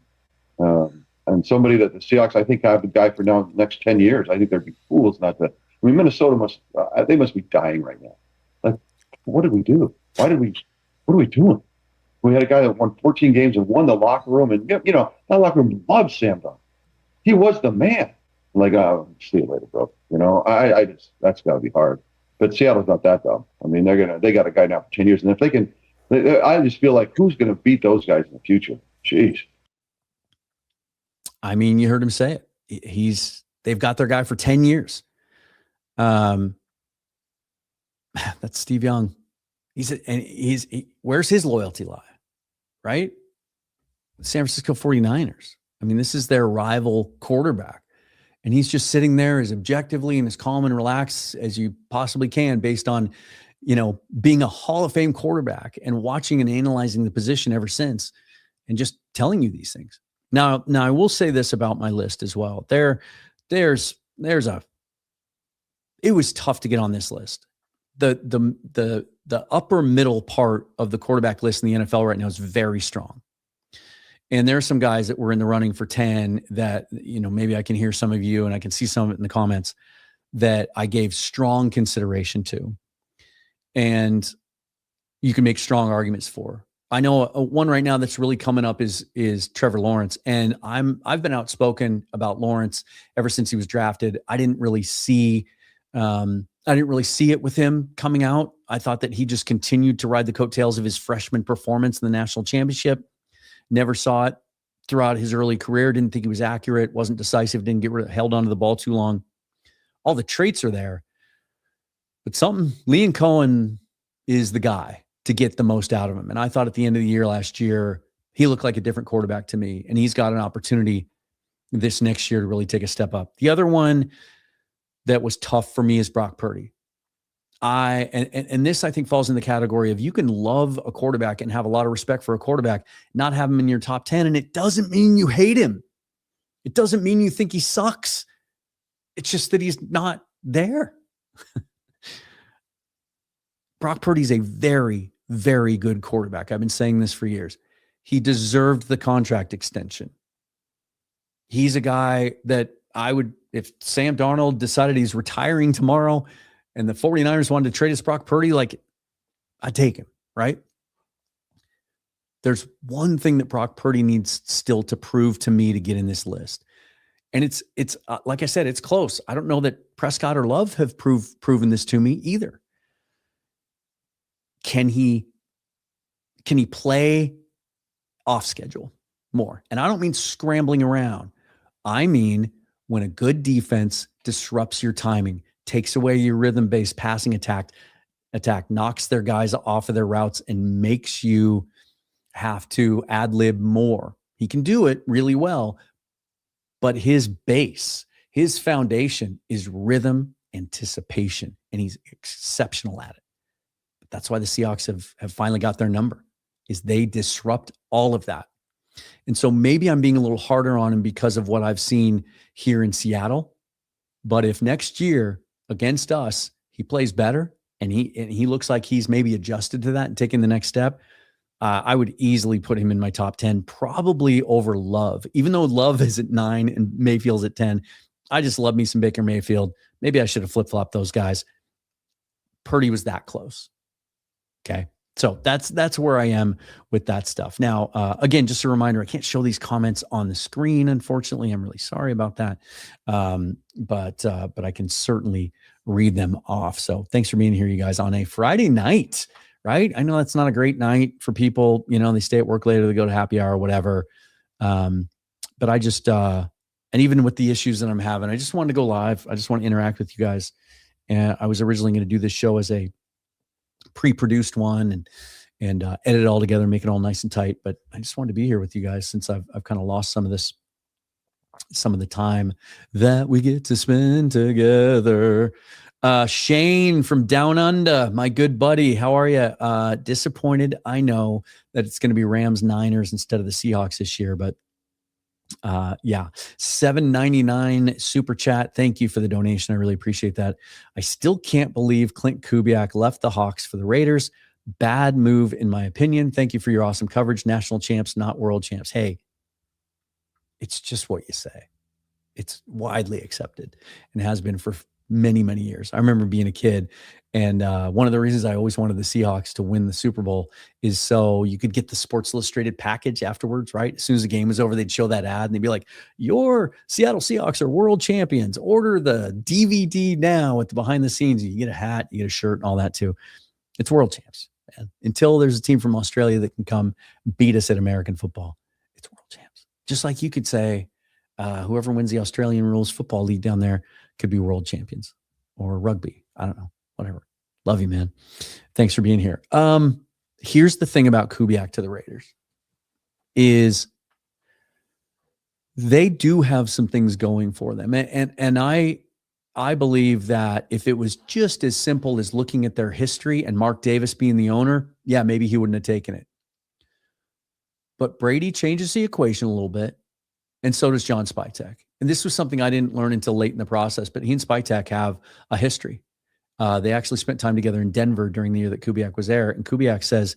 somebody that the Seahawks, I think, have a guy for now the next 10 years. I think they'd be fools not to. I mean, Minnesota must be dying right now. Like, what did we do? What are we doing? We had a guy that won 14 games and won the locker room, and that locker room loves Sam Darnold. He was the man. Like, see you later, bro. I just, that's got to be hard. But Seattle's not that dumb. I mean, they got a guy now for 10 years, and if they can. I just feel like who's going to beat those guys in the future? Jeez. I mean, you heard him say it. They've got their guy for 10 years. That's Steve Young. Where's his loyalty lie? Right? San Francisco 49ers. I mean, this is their rival quarterback. And he's just sitting there as objectively and as calm and relaxed as you possibly can based on being a Hall of Fame quarterback and watching and analyzing the position ever since and just telling you these things. Now I will say this about my list as well. It was tough to get on this list. The upper middle part of the quarterback list in the NFL right now is very strong. And there are some guys that were in the running for 10 that, maybe I can hear some of you and I can see some of it in the comments that I gave strong consideration to. And you can make strong arguments for. I know one right now that's really coming up is Trevor Lawrence, and I've been outspoken about Lawrence ever since he was drafted. I didn't really see it with him coming out. I thought that he just continued to ride the coattails of his freshman performance in the national championship. Never saw it throughout his early career. Didn't think he was accurate. Wasn't decisive. Didn't held onto the ball too long. All the traits are there. But Liam Cohen is the guy to get the most out of him. And I thought at the end of the year last year, he looked like a different quarterback to me. And he's got an opportunity this next year to really take a step up. The other one that was tough for me is Brock Purdy. And this I think falls in the category of you can love a quarterback and have a lot of respect for a quarterback, not have him in your top 10. And it doesn't mean you hate him. It doesn't mean you think he sucks. It's just that he's not there. Brock Purdy's a very, very good quarterback. I've been saying this for years. He deserved the contract extension. He's a guy that I would, if Sam Darnold decided he's retiring tomorrow and the 49ers wanted to trade us Brock Purdy, like, I'd take him, right? There's one thing that Brock Purdy needs still to prove to me to get in this list. And it's like I said, it's close. I don't know that Prescott or Love have proven this to me either. Can he play off schedule more? And I don't mean scrambling around. I mean when a good defense disrupts your timing, takes away your rhythm-based passing attack, knocks their guys off of their routes and makes you have to ad-lib more. He can do it really well, but his base, his foundation is rhythm, anticipation, and he's exceptional at it. But that's why the Seahawks have finally got their number, is they disrupt all of that. And so maybe I'm being a little harder on him because of what I've seen here in Seattle. But if next year against us, he plays better and he looks like he's maybe adjusted to that and taking the next step, I would easily put him in my top 10, probably over Love. Even though Love is at 9 and Mayfield's at 10, I just love me some Baker Mayfield. Maybe I should have flip-flopped those guys. Purdy was that close. Okay. So that's where I am with that stuff. Now, again, just a reminder, I can't show these comments on the screen. Unfortunately, I'm really sorry about that. But I can certainly read them off. So thanks for being here, you guys, on a Friday night, right? I know that's not a great night for people, they stay at work later, they go to happy hour or whatever. But I just, and even with the issues that I'm having, I just wanted to go live. I just want to interact with you guys. And I was originally going to do this show as a pre-produced one and edit it all together, make it all nice and tight. But I just wanted to be here with you guys since I've kind of lost some of the time that we get to spend together. Shane from Down Under, my good buddy. How are you? Disappointed. I know that it's going to be Rams Niners instead of the Seahawks this year, but yeah, $7.99 super chat. Thank you for the donation. I really appreciate that. I still can't believe Klint Kubiak left the Hawks for the Raiders. Bad move, in my opinion. Thank you for your awesome coverage. National champs, not world champs. Hey, it's just what you say. It's widely accepted and has been for many, many years. I remember being a kid, and one of the reasons I always wanted the Seahawks to win the Super Bowl is so you could get the Sports Illustrated package afterwards, right? As soon as the game was over, they'd show that ad and they'd be like, your Seattle Seahawks are world champions. Order the DVD now with the behind the scenes. You get a hat, you get a shirt and all that too. It's world champs, man. Until there's a team from Australia that can come beat us at American football, it's world champs. Just like you could say, whoever wins the Australian Rules Football League down there could be world champions, or rugby. I don't know. Whatever. Love you, man. Thanks for being here. Here's the thing about Kubiak to the Raiders is they do have some things going for them. And I believe that if it was just as simple as looking at their history and Mark Davis being the owner, yeah, maybe he wouldn't have taken it. But Brady changes the equation a little bit, and so does John Spytek. And this was something I didn't learn until late in the process, but he and Spytek have a history. They actually spent time together in Denver during the year that Kubiak was there. And Kubiak says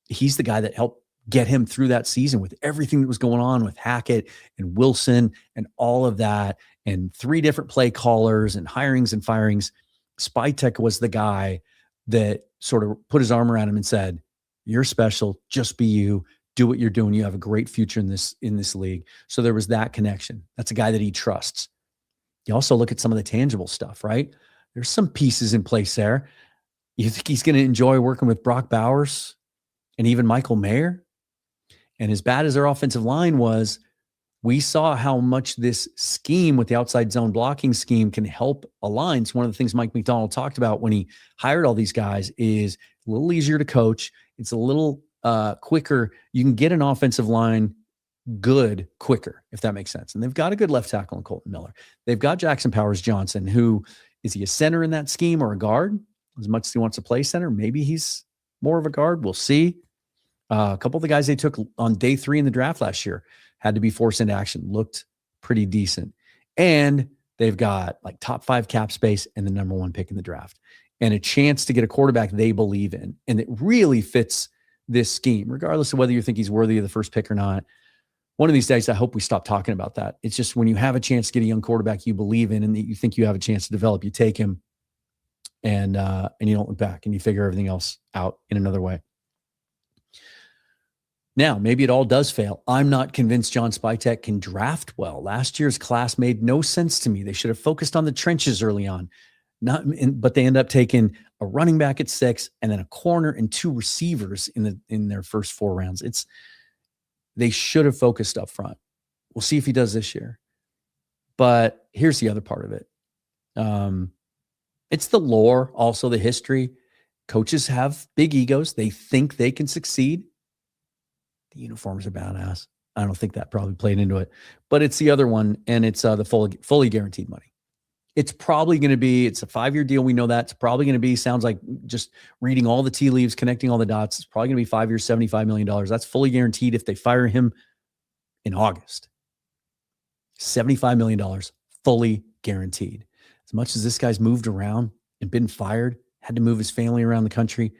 he's the guy that helped get him through that season with everything that was going on with Hackett and Wilson and all of that, and 3 different play callers and hirings and firings. Spytek was the guy that sort of put his arm around him and said, you're special, just be you. Do what you're doing. You have a great future in this league. So there was that connection. That's a guy that he trusts. You also look at some of the tangible stuff, right? There's some pieces in place there. You think he's going to enjoy working with Brock Bowers and even Michael Mayer? And as bad as their offensive line was, we saw how much this scheme with the outside zone blocking scheme can help a line. It's one of the things Mike Macdonald talked about when he hired all these guys is a little easier to coach. It's a little quicker. You can get an offensive line good quicker, if that makes sense. And they've got a good left tackle in Colton Miller. They've got Jackson Powers Johnson, who is he a center in that scheme or a guard? as much as he wants to play center. Maybe he's more of a guard. We'll see. A couple of the guys they took on day 3 in the draft last year had to be forced into action, looked pretty decent. And they've got like top 5 cap space and the number 1 pick in the draft and a chance to get a quarterback they believe in. And it really fits this scheme, regardless of whether you think he's worthy of the first pick or not. One of these days, I hope we stop talking about that. It's just when you have a chance to get a young quarterback you believe in and that you think you have a chance to develop, you take him and you don't look back and you figure everything else out in another way. Now, maybe it all does fail. I'm not convinced John Spytek can draft well. Last year's class made no sense to me. They should have focused on the trenches early on. But they end up taking a running back at 6 and then a corner and 2 receivers in their first 4 rounds. They should have focused up front. We'll see if he does this year. But here's the other part of it. It's the lore, also the history. Coaches have big egos. They think they can succeed. The uniforms are badass. I don't think that probably played into it. But it's the other one, and it's the fully guaranteed money. It's probably going to be, it's a 5-year deal. We know that. It's probably going to be, sounds like just reading all the tea leaves, connecting all the dots. It's probably going to be 5 years, $75 million. That's fully guaranteed if they fire him in August. $75 million, fully guaranteed. As much as this guy's moved around and been fired, had to move his family around the country,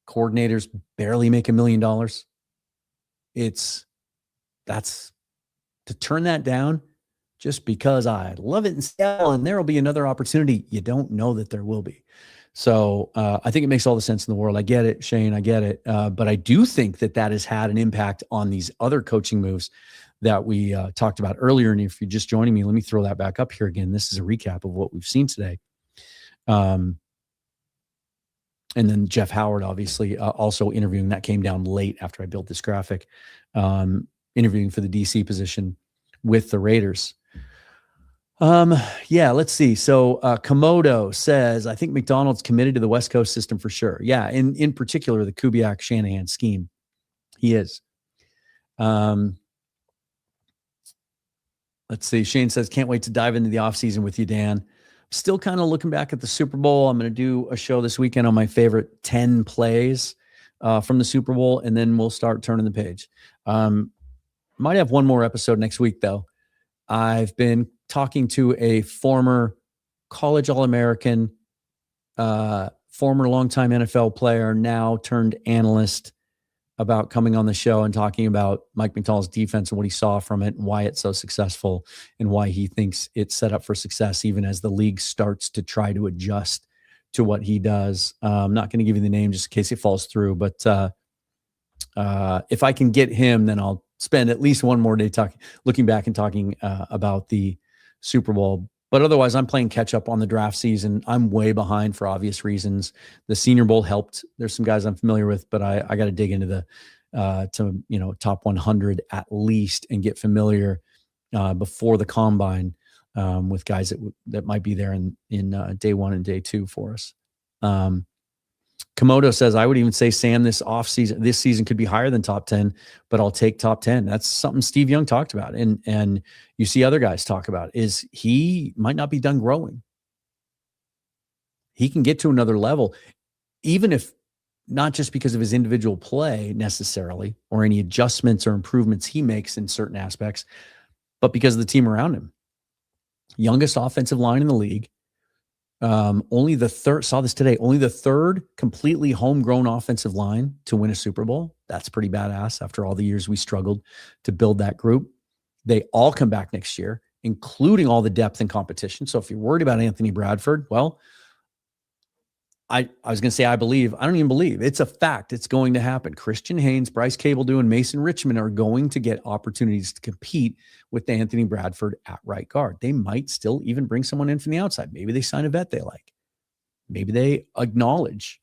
coordinators barely make $1 million. That's to turn that down just because I love it in Seattle and there will be another opportunity. You don't know that there will be. So I think it makes all the sense in the world. I get it, Shane. I get it. But I do think that has had an impact on these other coaching moves that we talked about earlier. And if you're just joining me, let me throw that back up here again. This is a recap of what we've seen today. And then Jeff Howard, obviously, also interviewing. That came down late after I built this graphic, interviewing for the DC position with the Raiders. Yeah, let's see. So Komodo says, I think Macdonald's committed to the West Coast system for sure. Yeah, in particular, the Kubiak Shanahan scheme. He is. Let's see. Shane says, can't wait to dive into the offseason with you, Dan. Still kind of looking back at the Super Bowl. I'm going to do a show this weekend on my favorite 10 plays from the Super Bowl, and then we'll start turning the page. Might have one more episode next week, though. I've been talking to a former college All-American, former longtime NFL player, now turned analyst, about coming on the show and talking about Mike Macdonald's defense and what he saw from it and why it's so successful and why he thinks it's set up for success even as the league starts to try to adjust to what he does. I'm not going to give you the name just in case it falls through, but if I can get him, then I'll spend at least one more day looking back and talking about the Super Bowl. But otherwise, I'm playing catch up on the draft season. I'm way behind for obvious reasons. The Senior Bowl helped. There's some guys I'm familiar with, but I got to dig into the top 100 at least and get familiar before the combine with guys that might be there in day 1 and day 2 for us. Komodo says, I would even say Sam this season could be higher than top 10, but I'll take top 10. That's something Steve Young talked about. And you see other guys talk about is he might not be done growing. He can get to another level, even if not just because of his individual play necessarily, or any adjustments or improvements he makes in certain aspects, but because of the team around him. Youngest offensive line in the league. Only the third completely homegrown offensive line to win a Super Bowl. That's pretty badass after all the years we struggled to build that group. They all come back next year, including all the depth and competition. So if you're worried about Anthony Bradford, well, I was going to say, I believe. I don't even believe. It's a fact. It's going to happen. Christian Haynes, Bryce Cabledew, and Mason Richmond are going to get opportunities to compete with Anthony Bradford at right guard. They might still even bring someone in from the outside. Maybe they sign a vet they like. Maybe they acknowledge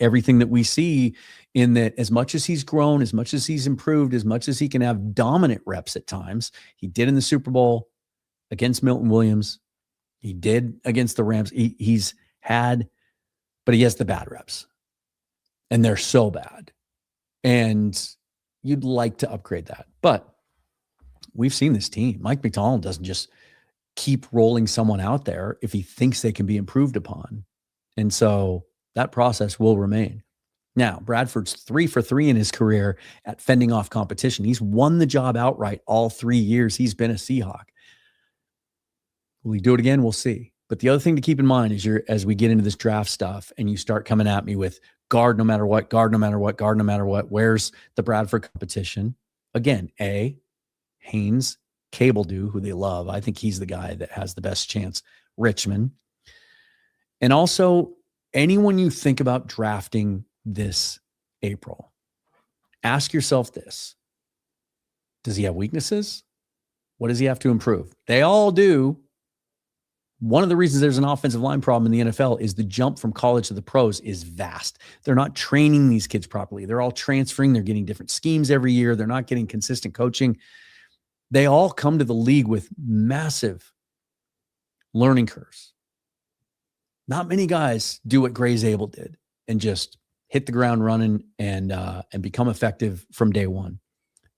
everything that we see in that as much as he's grown, as much as he's improved, as much as he can have dominant reps at times. He did in the Super Bowl against Milton Williams. He did against the Rams. He's had... but he has the bad reps, and they're so bad. And you'd like to upgrade that. But we've seen this team. Mike Macdonald doesn't just keep rolling someone out there if he thinks they can be improved upon. And so that process will remain. Now, Bradford's 3 for 3 in his career at fending off competition. He's won the job outright all 3 years he's been a Seahawk. Will he do it again? We'll see. But the other thing to keep in mind is as we get into this draft stuff and you start coming at me with guard no matter what, guard no matter what, guard no matter what, where's the Bradford competition? Again, Haynes, Cabledew, who they love. I think he's the guy that has the best chance. Richmond. And also anyone you think about drafting this April, ask yourself this. Does he have weaknesses? What does he have to improve? They all do. One of the reasons there's an offensive line problem in the NFL is the jump from college to the pros is vast. They're not training these kids properly. They're all transferring. They're getting different schemes every year. They're not getting consistent coaching. They all come to the league with massive learning curves. Not many guys do what Gray Zabel did and just hit the ground running and become effective from day one.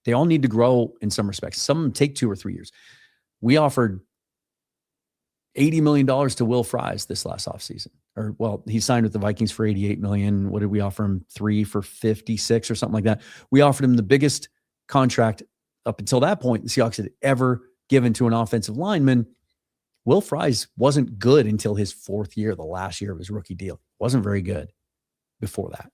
They all need to grow in some respects. Some of them take 2 or 3 years. We offered $80 million to Will Fries this last offseason. He signed with the Vikings for $88 million. What did we offer him? 3 for 56 or something like that. We offered him the biggest contract up until that point the Seahawks had ever given to an offensive lineman. Will Fries wasn't good until his 4th year, the last year of his rookie deal. Wasn't very good before that.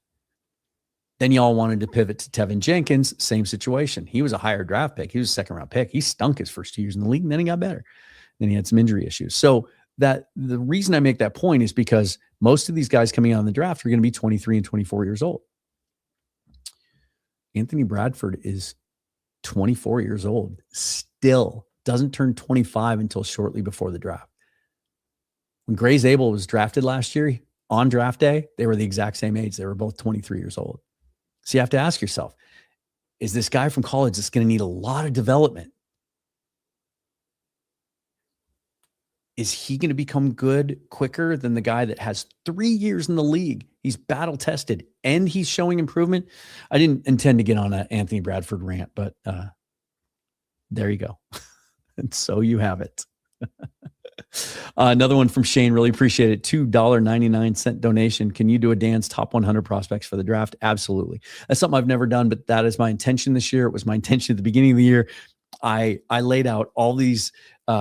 Then y'all wanted to pivot to Tevin Jenkins, same situation. He was a higher draft pick. He was a 2nd-round pick. He stunk his first 2 years in the league, and then he got better. Then he had some injury issues. So that the reason I make that point is because most of these guys coming out in the draft are going to be 23 and 24 years old. Anthony Bradford is 24 years old, still doesn't turn 25 until shortly before the draft. When Gray Zabel was drafted last year, on draft day, they were the exact same age. They were both 23 years old. So you have to ask yourself, is this guy from college that's going to need a lot of development? Is he going to become good quicker than the guy that has 3 years in the league? He's battle tested and he's showing improvement. I didn't intend to get on an Anthony Bradford rant, but there you go. And so you have it. Another one from Shane. Really appreciate it. $2.99 donation. Can you do a Dan's top 100 prospects for the draft? Absolutely. That's something I've never done, but that is my intention this year. It was my intention at the beginning of the year. I laid out all these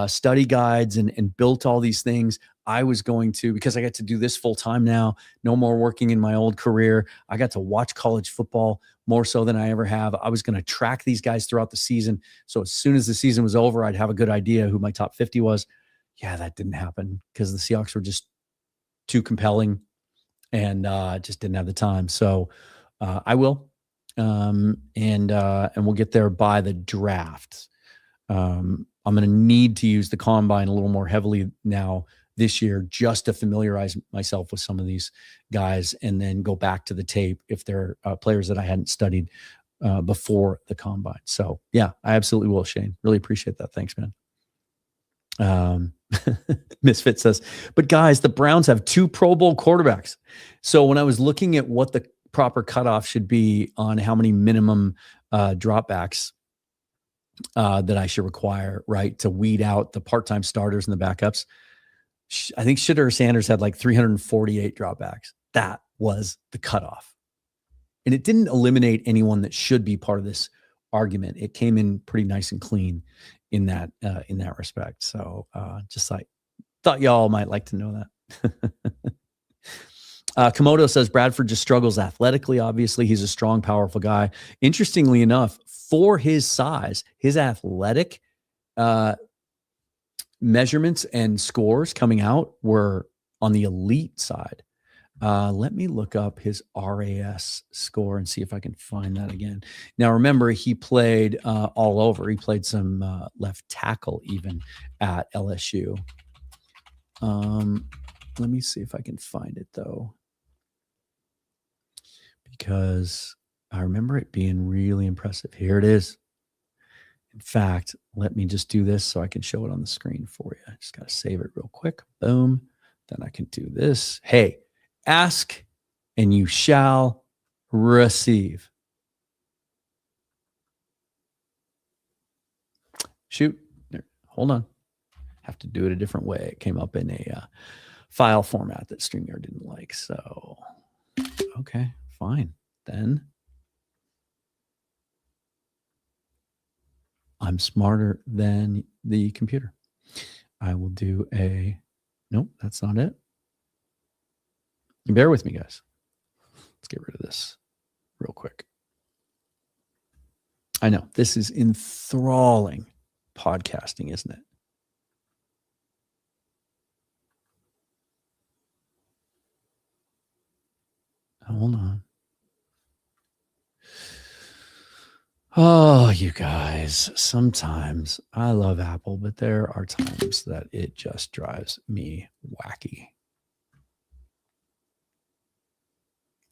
study guides and built all these things. I was going to, because I get to do this full time now, no more working in my old career. I got to watch college football more so than I ever have. I was going to track these guys throughout the season. So as soon as the season was over, I'd have a good idea who my top 50 was. Yeah, that didn't happen because the Seahawks were just too compelling and just didn't have the time. So I will. And we'll get there by the draft. I'm going to need to use the combine a little more heavily now this year just to familiarize myself with some of these guys and then go back to the tape if they're players that I hadn't studied before the combine. So yeah, I absolutely will, Shane. Really appreciate that. Thanks, man. Misfit says, but guys, the Browns have 2 Pro Bowl quarterbacks. So when I was looking at what the proper cutoff should be on how many minimum dropbacks that I should require, right, to weed out the part-time starters and the backups, I think Shedeur Sanders had like 348 dropbacks. That was the cutoff. And it didn't eliminate anyone that should be part of this argument. It came in pretty nice and clean in that respect. So just like thought y'all might like to know that. Komodo says Bradford just struggles athletically. Obviously, he's a strong, powerful guy. Interestingly enough, for his size, his athletic measurements and scores coming out were on the elite side. Let me look up his RAS score and see if I can find that again. Now, remember, he played all over. He played some left tackle even at LSU. Let me see if I can find it, though, because I remember it being really impressive. Here it is. In fact, let me just do this so I can show it on the screen for you. I just got to save it real quick. Boom. Then I can do this. Hey, ask and you shall receive. Shoot. There. Hold on. Have to do it a different way. It came up in a file format that StreamYard didn't like. So, okay, fine. Then I'm smarter than the computer. I will do nope, that's not it. Bear with me, guys. Let's get rid of this real quick. I know this is enthralling podcasting, isn't it? Hold on. Oh, you guys, sometimes I love Apple, but there are times that it just drives me wacky.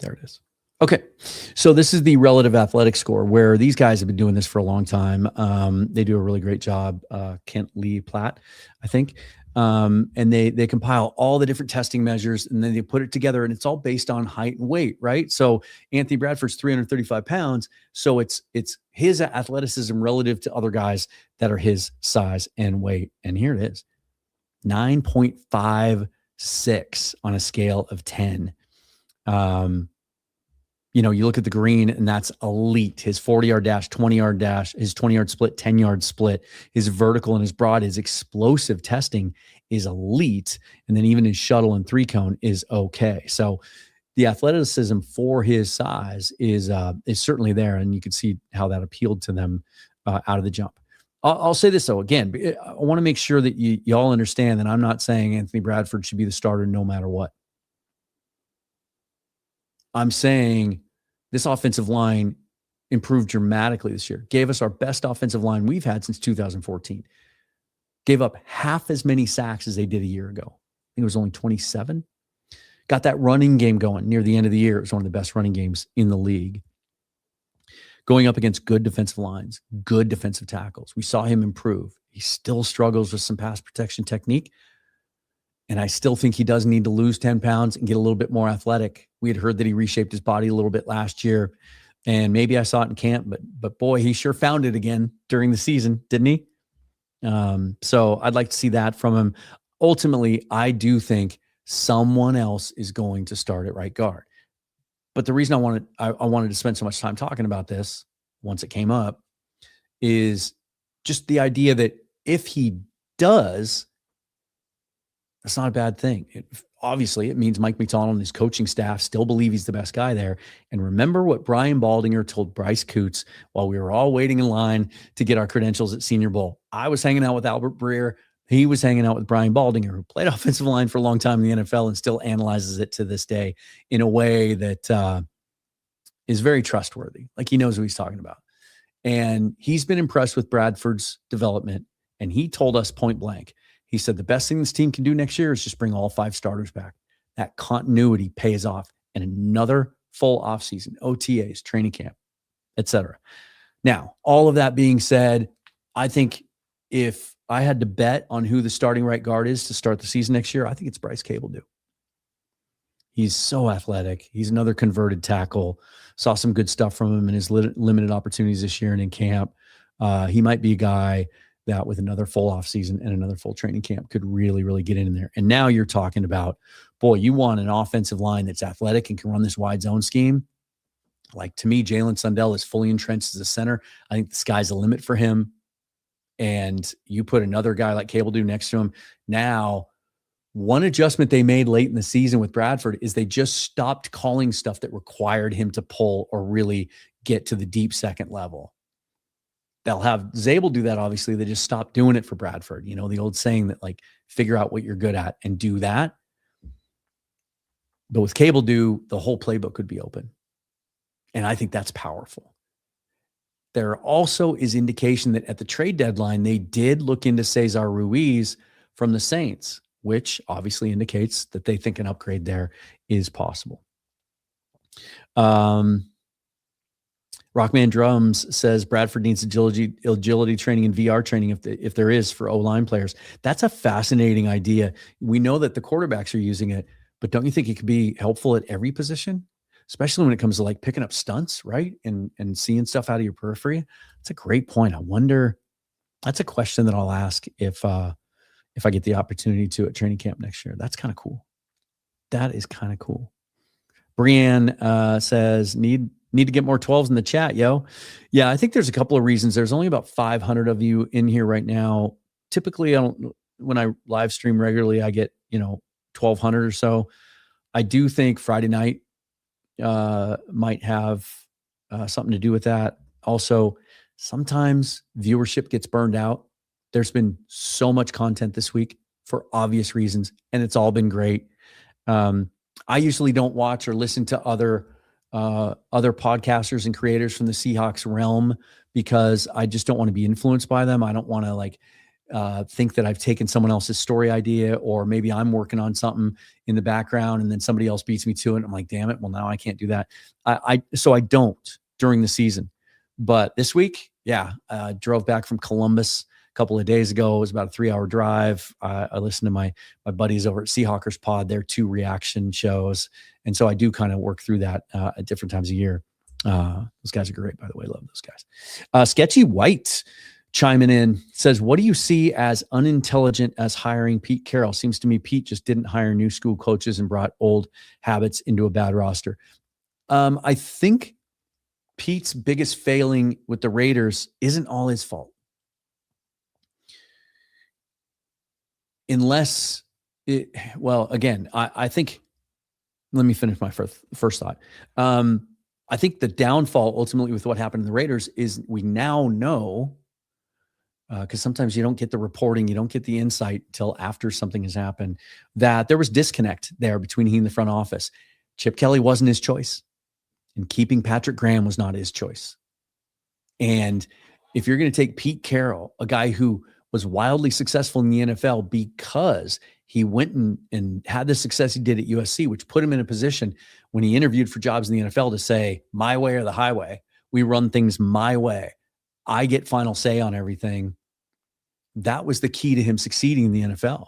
There it is. Okay, so this is the relative athletic score where these guys have been doing this for a long time. They do a really great job. Kent Lee Platt, I think. And they compile all the different testing measures and then they put it together and it's all based on height and weight, right? So Anthony Bradford's 335 pounds. So it's his athleticism relative to other guys that are his size and weight. And here it is, 9.56 on a scale of 10. You look at the green and that's elite. His 40-yard dash, 20-yard dash, his 20-yard split, 10-yard split, his vertical and his broad, his explosive testing is elite. And then even his shuttle and 3-cone is okay. So the athleticism for his size is certainly there. And you can see how that appealed to them out of the jump. I'll say this though, again, I want to make sure that you all understand that I'm not saying Anthony Bradford should be the starter no matter what. I'm saying this offensive line improved dramatically this year. Gave us our best offensive line we've had since 2014. Gave up half as many sacks as they did a year ago. I think it was only 27. Got that running game going near the end of the year. It was one of the best running games in the league. Going up against good defensive lines, good defensive tackles. We saw him improve. He still struggles with some pass protection technique. And I still think he does need to lose 10 pounds and get a little bit more athletic. We had heard that he reshaped his body a little bit last year. And maybe I saw it in camp, but boy, he sure found it again during the season, didn't he? So I'd like to see that from him. Ultimately, I do think someone else is going to start at right guard. But the reason I wanted to spend so much time talking about this once it came up is just the idea that if he does, that's not a bad thing. Obviously, it means Mike Macdonald and his coaching staff still believe he's the best guy there. And remember what Brian Baldinger told Bryce Coots while we were all waiting in line to get our credentials at Senior Bowl. I was hanging out with Albert Breer. He was hanging out with Brian Baldinger, who played offensive line for a long time in the NFL and still analyzes it to this day in a way that is very trustworthy. Like he knows what he's talking about. And he's been impressed with Bradford's development. And he told us point blank, he said, the best thing this team can do next year is just bring all 5 starters back. That continuity pays off. And another full offseason, OTAs, training camp, etc. Now, all of that being said, I think if I had to bet on who the starting right guard is to start the season next year, I think it's Bryce Cabledew. He's so athletic. He's another converted tackle. Saw some good stuff from him in his limited opportunities this year and in camp. He might be a guy that with another full off season and another full training camp could really, really get in there. And now you're talking about, boy, you want an offensive line that's athletic and can run this wide zone scheme. Like to me, Jalen Sundell is fully entrenched as a center. I think the sky's the limit for him. And you put another guy like Cabledew next to him. Now, one adjustment they made late in the season with Bradford is they just stopped calling stuff that required him to pull or really get to the deep second level. They'll have Zabel do that, obviously. They just stopped doing it for Bradford. You know, the old saying that, like, figure out what you're good at and do that. But with Cabledew, the whole playbook could be open. And I think that's powerful. There also is indication that at the trade deadline, they did look into Cesar Ruiz from the Saints, which obviously indicates that they think an upgrade there is possible. Rockman Drums says Bradford needs agility training and VR training if there is for O-line players. That's a fascinating idea. We know that the quarterbacks are using it, but don't you think it could be helpful at every position, especially when it comes to like picking up stunts, right? And seeing stuff out of your periphery. That's a great point. I wonder, that's a question that I'll ask if I get the opportunity to at training camp next year. That's kind of cool. That is kind of cool. Brienne says, need to get more 12s in the chat, yo. Yeah, I think there's a couple of reasons. There's only about 500 of you in here right now. Typically, when I live stream regularly, I get, 1,200 or so. I do think Friday night might have something to do with that. Also, sometimes viewership gets burned out. There's been so much content this week for obvious reasons, and it's all been great. I usually don't watch or listen to other podcasters and creators from the Seahawks realm because I just don't want to be influenced by them. I don't want to think that I've taken someone else's story idea, or maybe I'm working on something in the background and then somebody else beats me to it. And I'm like, damn it. Well, now I can't do that. So I don't during the season, but this week, I drove back from Columbus a couple of days ago. It was about a 3-hour drive. I listened to my buddies over at Seahawkers Pod, their 2 reaction shows. And so I do kind of work through that at different times of year. Those guys are great, by the way. Love those guys. Sketchy White chiming in says, what do you see as unintelligent as hiring Pete Carroll? Seems to me Pete just didn't hire new school coaches and brought old habits into a bad roster. I think Pete's biggest failing with the Raiders isn't all his fault. Unless I think, let me finish my first thought. I think the downfall ultimately with what happened to the Raiders is we now know, because sometimes you don't get the reporting, you don't get the insight till after something has happened, that there was disconnect there between he and the front office. Chip Kelly wasn't his choice, and keeping Patrick Graham was not his choice. And if you're going to take Pete Carroll, a guy who was wildly successful in the NFL because he went and had the success he did at USC, which put him in a position when he interviewed for jobs in the NFL to say, my way or the highway. We run things my way. I get final say on everything. That was the key to him succeeding in the NFL.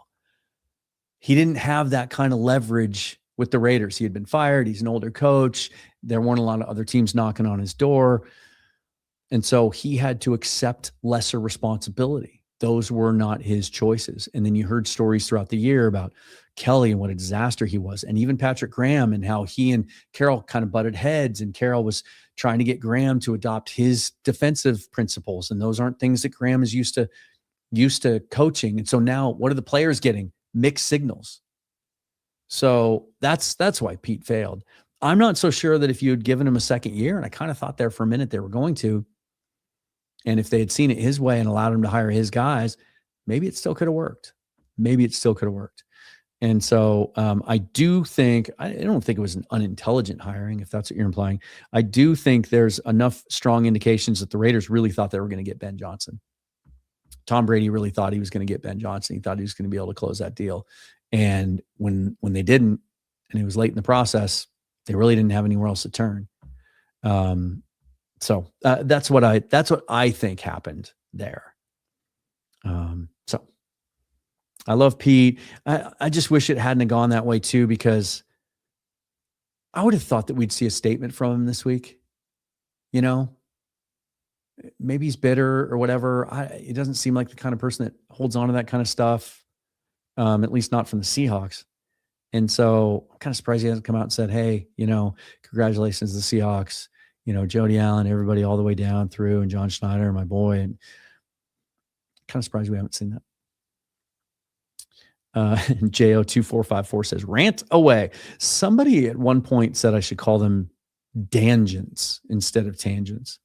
He didn't have that kind of leverage with the Raiders. He had been fired. He's an older coach. There weren't a lot of other teams knocking on his door. And so he had to accept lesser responsibility. Those were not his choices. And then you heard stories throughout the year about Kelly and what a disaster he was. And even Patrick Graham and how he and Carroll kind of butted heads, and Carroll was trying to get Graham to adopt his defensive principles. And those aren't things that Graham is used to coaching. And so now what are the players getting? Mixed signals. So that's why Pete failed. I'm not so sure that if you had given him a second year, and I kind of thought there for a minute they were going to, and if they had seen it his way and allowed him to hire his guys, maybe it still could have worked. And so I do think, I don't think it was an unintelligent hiring, if that's what you're implying. I do think there's enough strong indications that the Raiders really thought they were going to get Ben Johnson. Tom Brady really thought he was going to get Ben Johnson. He thought he was going to be able to close that deal. And when they didn't, and it was late in the process, they really didn't have anywhere else to turn. So that's what I think happened there. So I love Pete. I just wish it hadn't gone that way too, because I would have thought that we'd see a statement from him this week. Maybe he's bitter or whatever. It doesn't seem like the kind of person that holds on to that kind of stuff, at least not from the Seahawks. And so I'm kind of surprised he hasn't come out and said, hey, congratulations to the Seahawks. Jody Allen, everybody all the way down through, and John Schneider, my boy. And kind of surprised we haven't seen that. JO2454 says, rant away. Somebody at one point said I should call them dangents instead of tangents.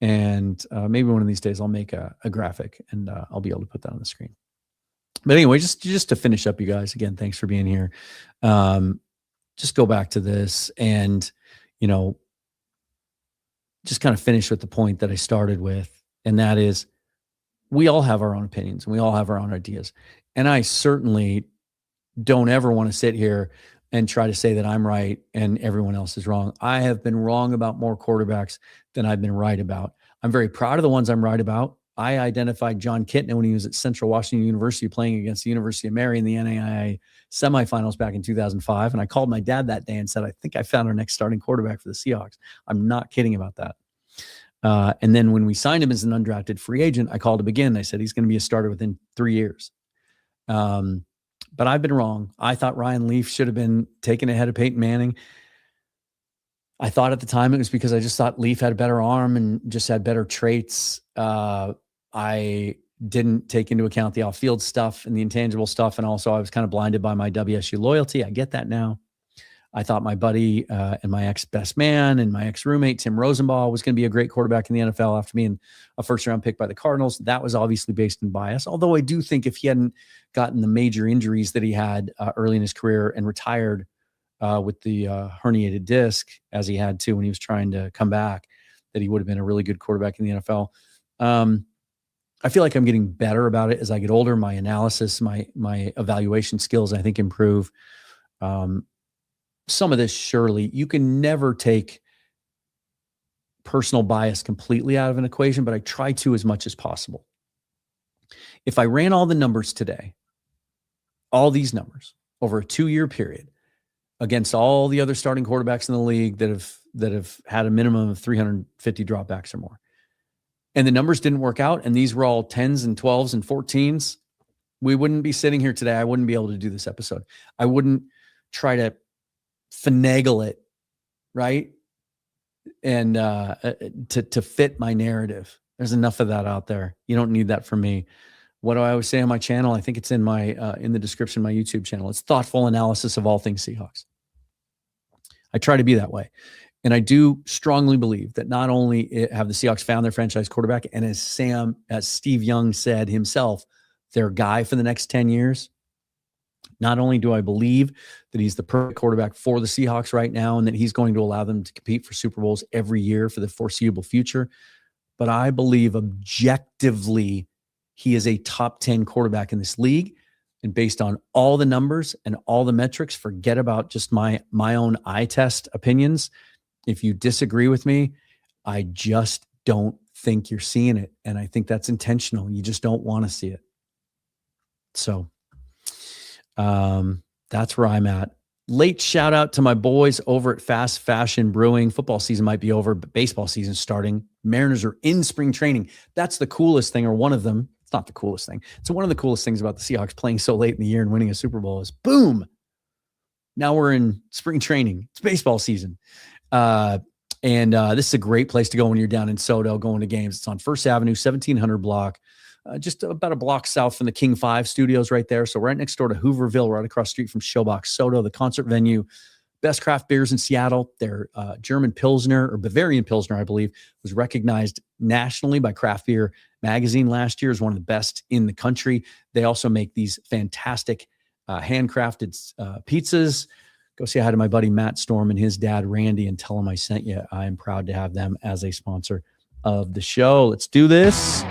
And maybe one of these days I'll make a graphic and I'll be able to put that on the screen. But anyway, just to finish up, you guys, again, thanks for being here. Just go back to this and, just kind of finish with the point that I started with. And that is, we all have our own opinions and we all have our own ideas. And I certainly don't ever want to sit here and try to say that I'm right and everyone else is wrong. I have been wrong about more quarterbacks than I've been right about. I'm very proud of the ones I'm right about. I identified John Kitna when he was at Central Washington University playing against the University of Mary in the NAIA semifinals back in 2005. And I called my dad that day and said, I think I found our next starting quarterback for the Seahawks. I'm not kidding about that. And then when we signed him as an undrafted free agent, I called him again. I said, he's going to be a starter within 3 years. But but I've been wrong. I thought Ryan Leaf should have been taken ahead of Peyton Manning. I thought at the time it was because I just thought Leaf had a better arm and just had better traits. I didn't take into account the off-field stuff and the intangible stuff. And also I was kind of blinded by my WSU loyalty. I get that now. I thought my buddy and my ex-best man and my ex-roommate, Tim Rosenbaugh, was going to be a great quarterback in the NFL after being a first-round pick by the Cardinals. That was obviously based in bias, although I do think if he hadn't gotten the major injuries that he had early in his career and retired with the herniated disc, as he had to when he was trying to come back, that he would have been a really good quarterback in the NFL. I feel like I'm getting better about it as I get older. My analysis, my evaluation skills, I think, improve. Some of this, surely, you can never take personal bias completely out of an equation, but I try to as much as possible. If I ran all the numbers today, all these numbers over a 2-year period against all the other starting quarterbacks in the league that have had a minimum of 350 dropbacks or more, and the numbers didn't work out, and these were all 10s and 12s and 14s, we wouldn't be sitting here today. I wouldn't be able to do this episode. I wouldn't try to finagle it, right? And to fit my narrative. There's enough of that out there. You don't need that from me. What do I always say on my channel? I think it's in my in the description of my YouTube channel. It's thoughtful analysis of all things Seahawks. I try to be that way. And I do strongly believe that not only have the Seahawks found their franchise quarterback, and as Steve Young said himself, their guy for the next 10 years, not only do I believe that he's the perfect quarterback for the Seahawks right now and that he's going to allow them to compete for Super Bowls every year for the foreseeable future, but I believe objectively he is a top 10 quarterback in this league. And based on all the numbers and all the metrics, forget about just my own eye test opinions. If you disagree with me, I just don't think you're seeing it. And I think that's intentional. You just don't want to see it. So that's where I'm at. Late shout out to my boys over at Fast Fashion Brewing. Football season might be over, but baseball season's starting. Mariners are in spring training. That's the coolest thing, or one of them. It's not the coolest thing. It's one of the coolest things about the Seahawks playing so late in the year and winning a Super Bowl is boom. Now we're in spring training. It's baseball season. And this is a great place to go when you're down in Soto going to games. It's on First Avenue, 1700 block. Just about a block south from the King 5 studios right there. So right next door to Hooverville, right across the street from Showbox Soto, the concert venue. Best craft beers in Seattle. Their German Pilsner, or Bavarian Pilsner, I believe, was recognized nationally by Craft Beer Magazine last year as one of the best in the country. They also make these fantastic handcrafted pizzas. Go say hi to my buddy Matt Storm and his dad Randy and tell them I sent you. I am proud to have them as a sponsor of the show. Let's do this.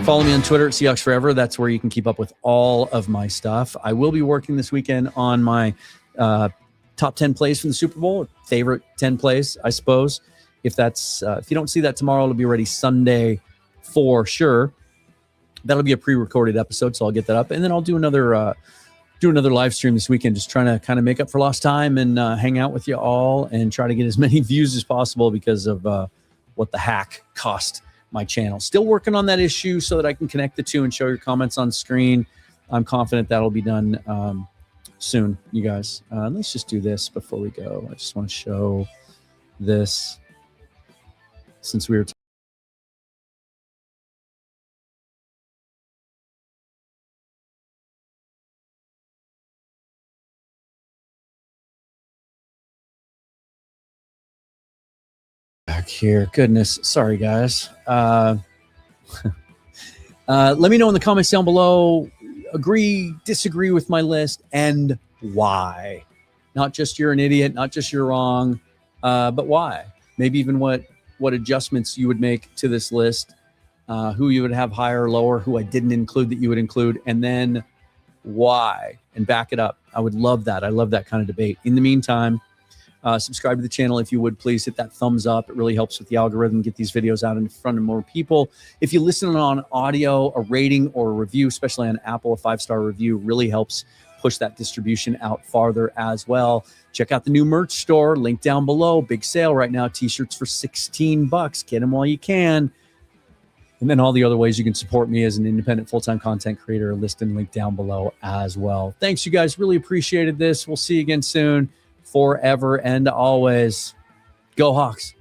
Follow me on Twitter at Seahawks Forever. That's where you can keep up with all of my stuff. I will be working this weekend on my top 10 plays from the Super Bowl, favorite 10 plays, I suppose. If you don't see that tomorrow, it'll be ready Sunday for sure. That'll be a pre-recorded episode, so I'll get that up. And then I'll do another live stream this weekend, just trying to kind of make up for lost time and hang out with you all and try to get as many views as possible because of what the hack cost my channel. Still working on that issue so that I can connect the two and show your comments on screen. I'm confident that'll be done soon, you guys. Let's just do this before we go. I just want to show this since we were back here. Goodness. Sorry, guys. Let me know in the comments down below, agree, disagree with my list, and why. Not just you're an idiot, not just you're wrong, but why. Maybe even what adjustments you would make to this list, who you would have higher or lower, who I didn't include that you would include, and then why, and back it up. I would love that. I love that kind of debate. In the meantime, subscribe to the channel if you would, please. Hit that thumbs up. It really helps with the algorithm, get these videos out in front of more people. If you listen on audio, a rating or a review, especially on Apple, a 5-star review really helps push that distribution out farther as well. Check out the new merch store, link down below. Big sale right now. T-shirts for $16. Get them while you can. And then all the other ways you can support me as an independent full-time content creator, list and link down below as well. Thanks, you guys. Really appreciated this. We'll see you again soon. Forever and always. Go Hawks.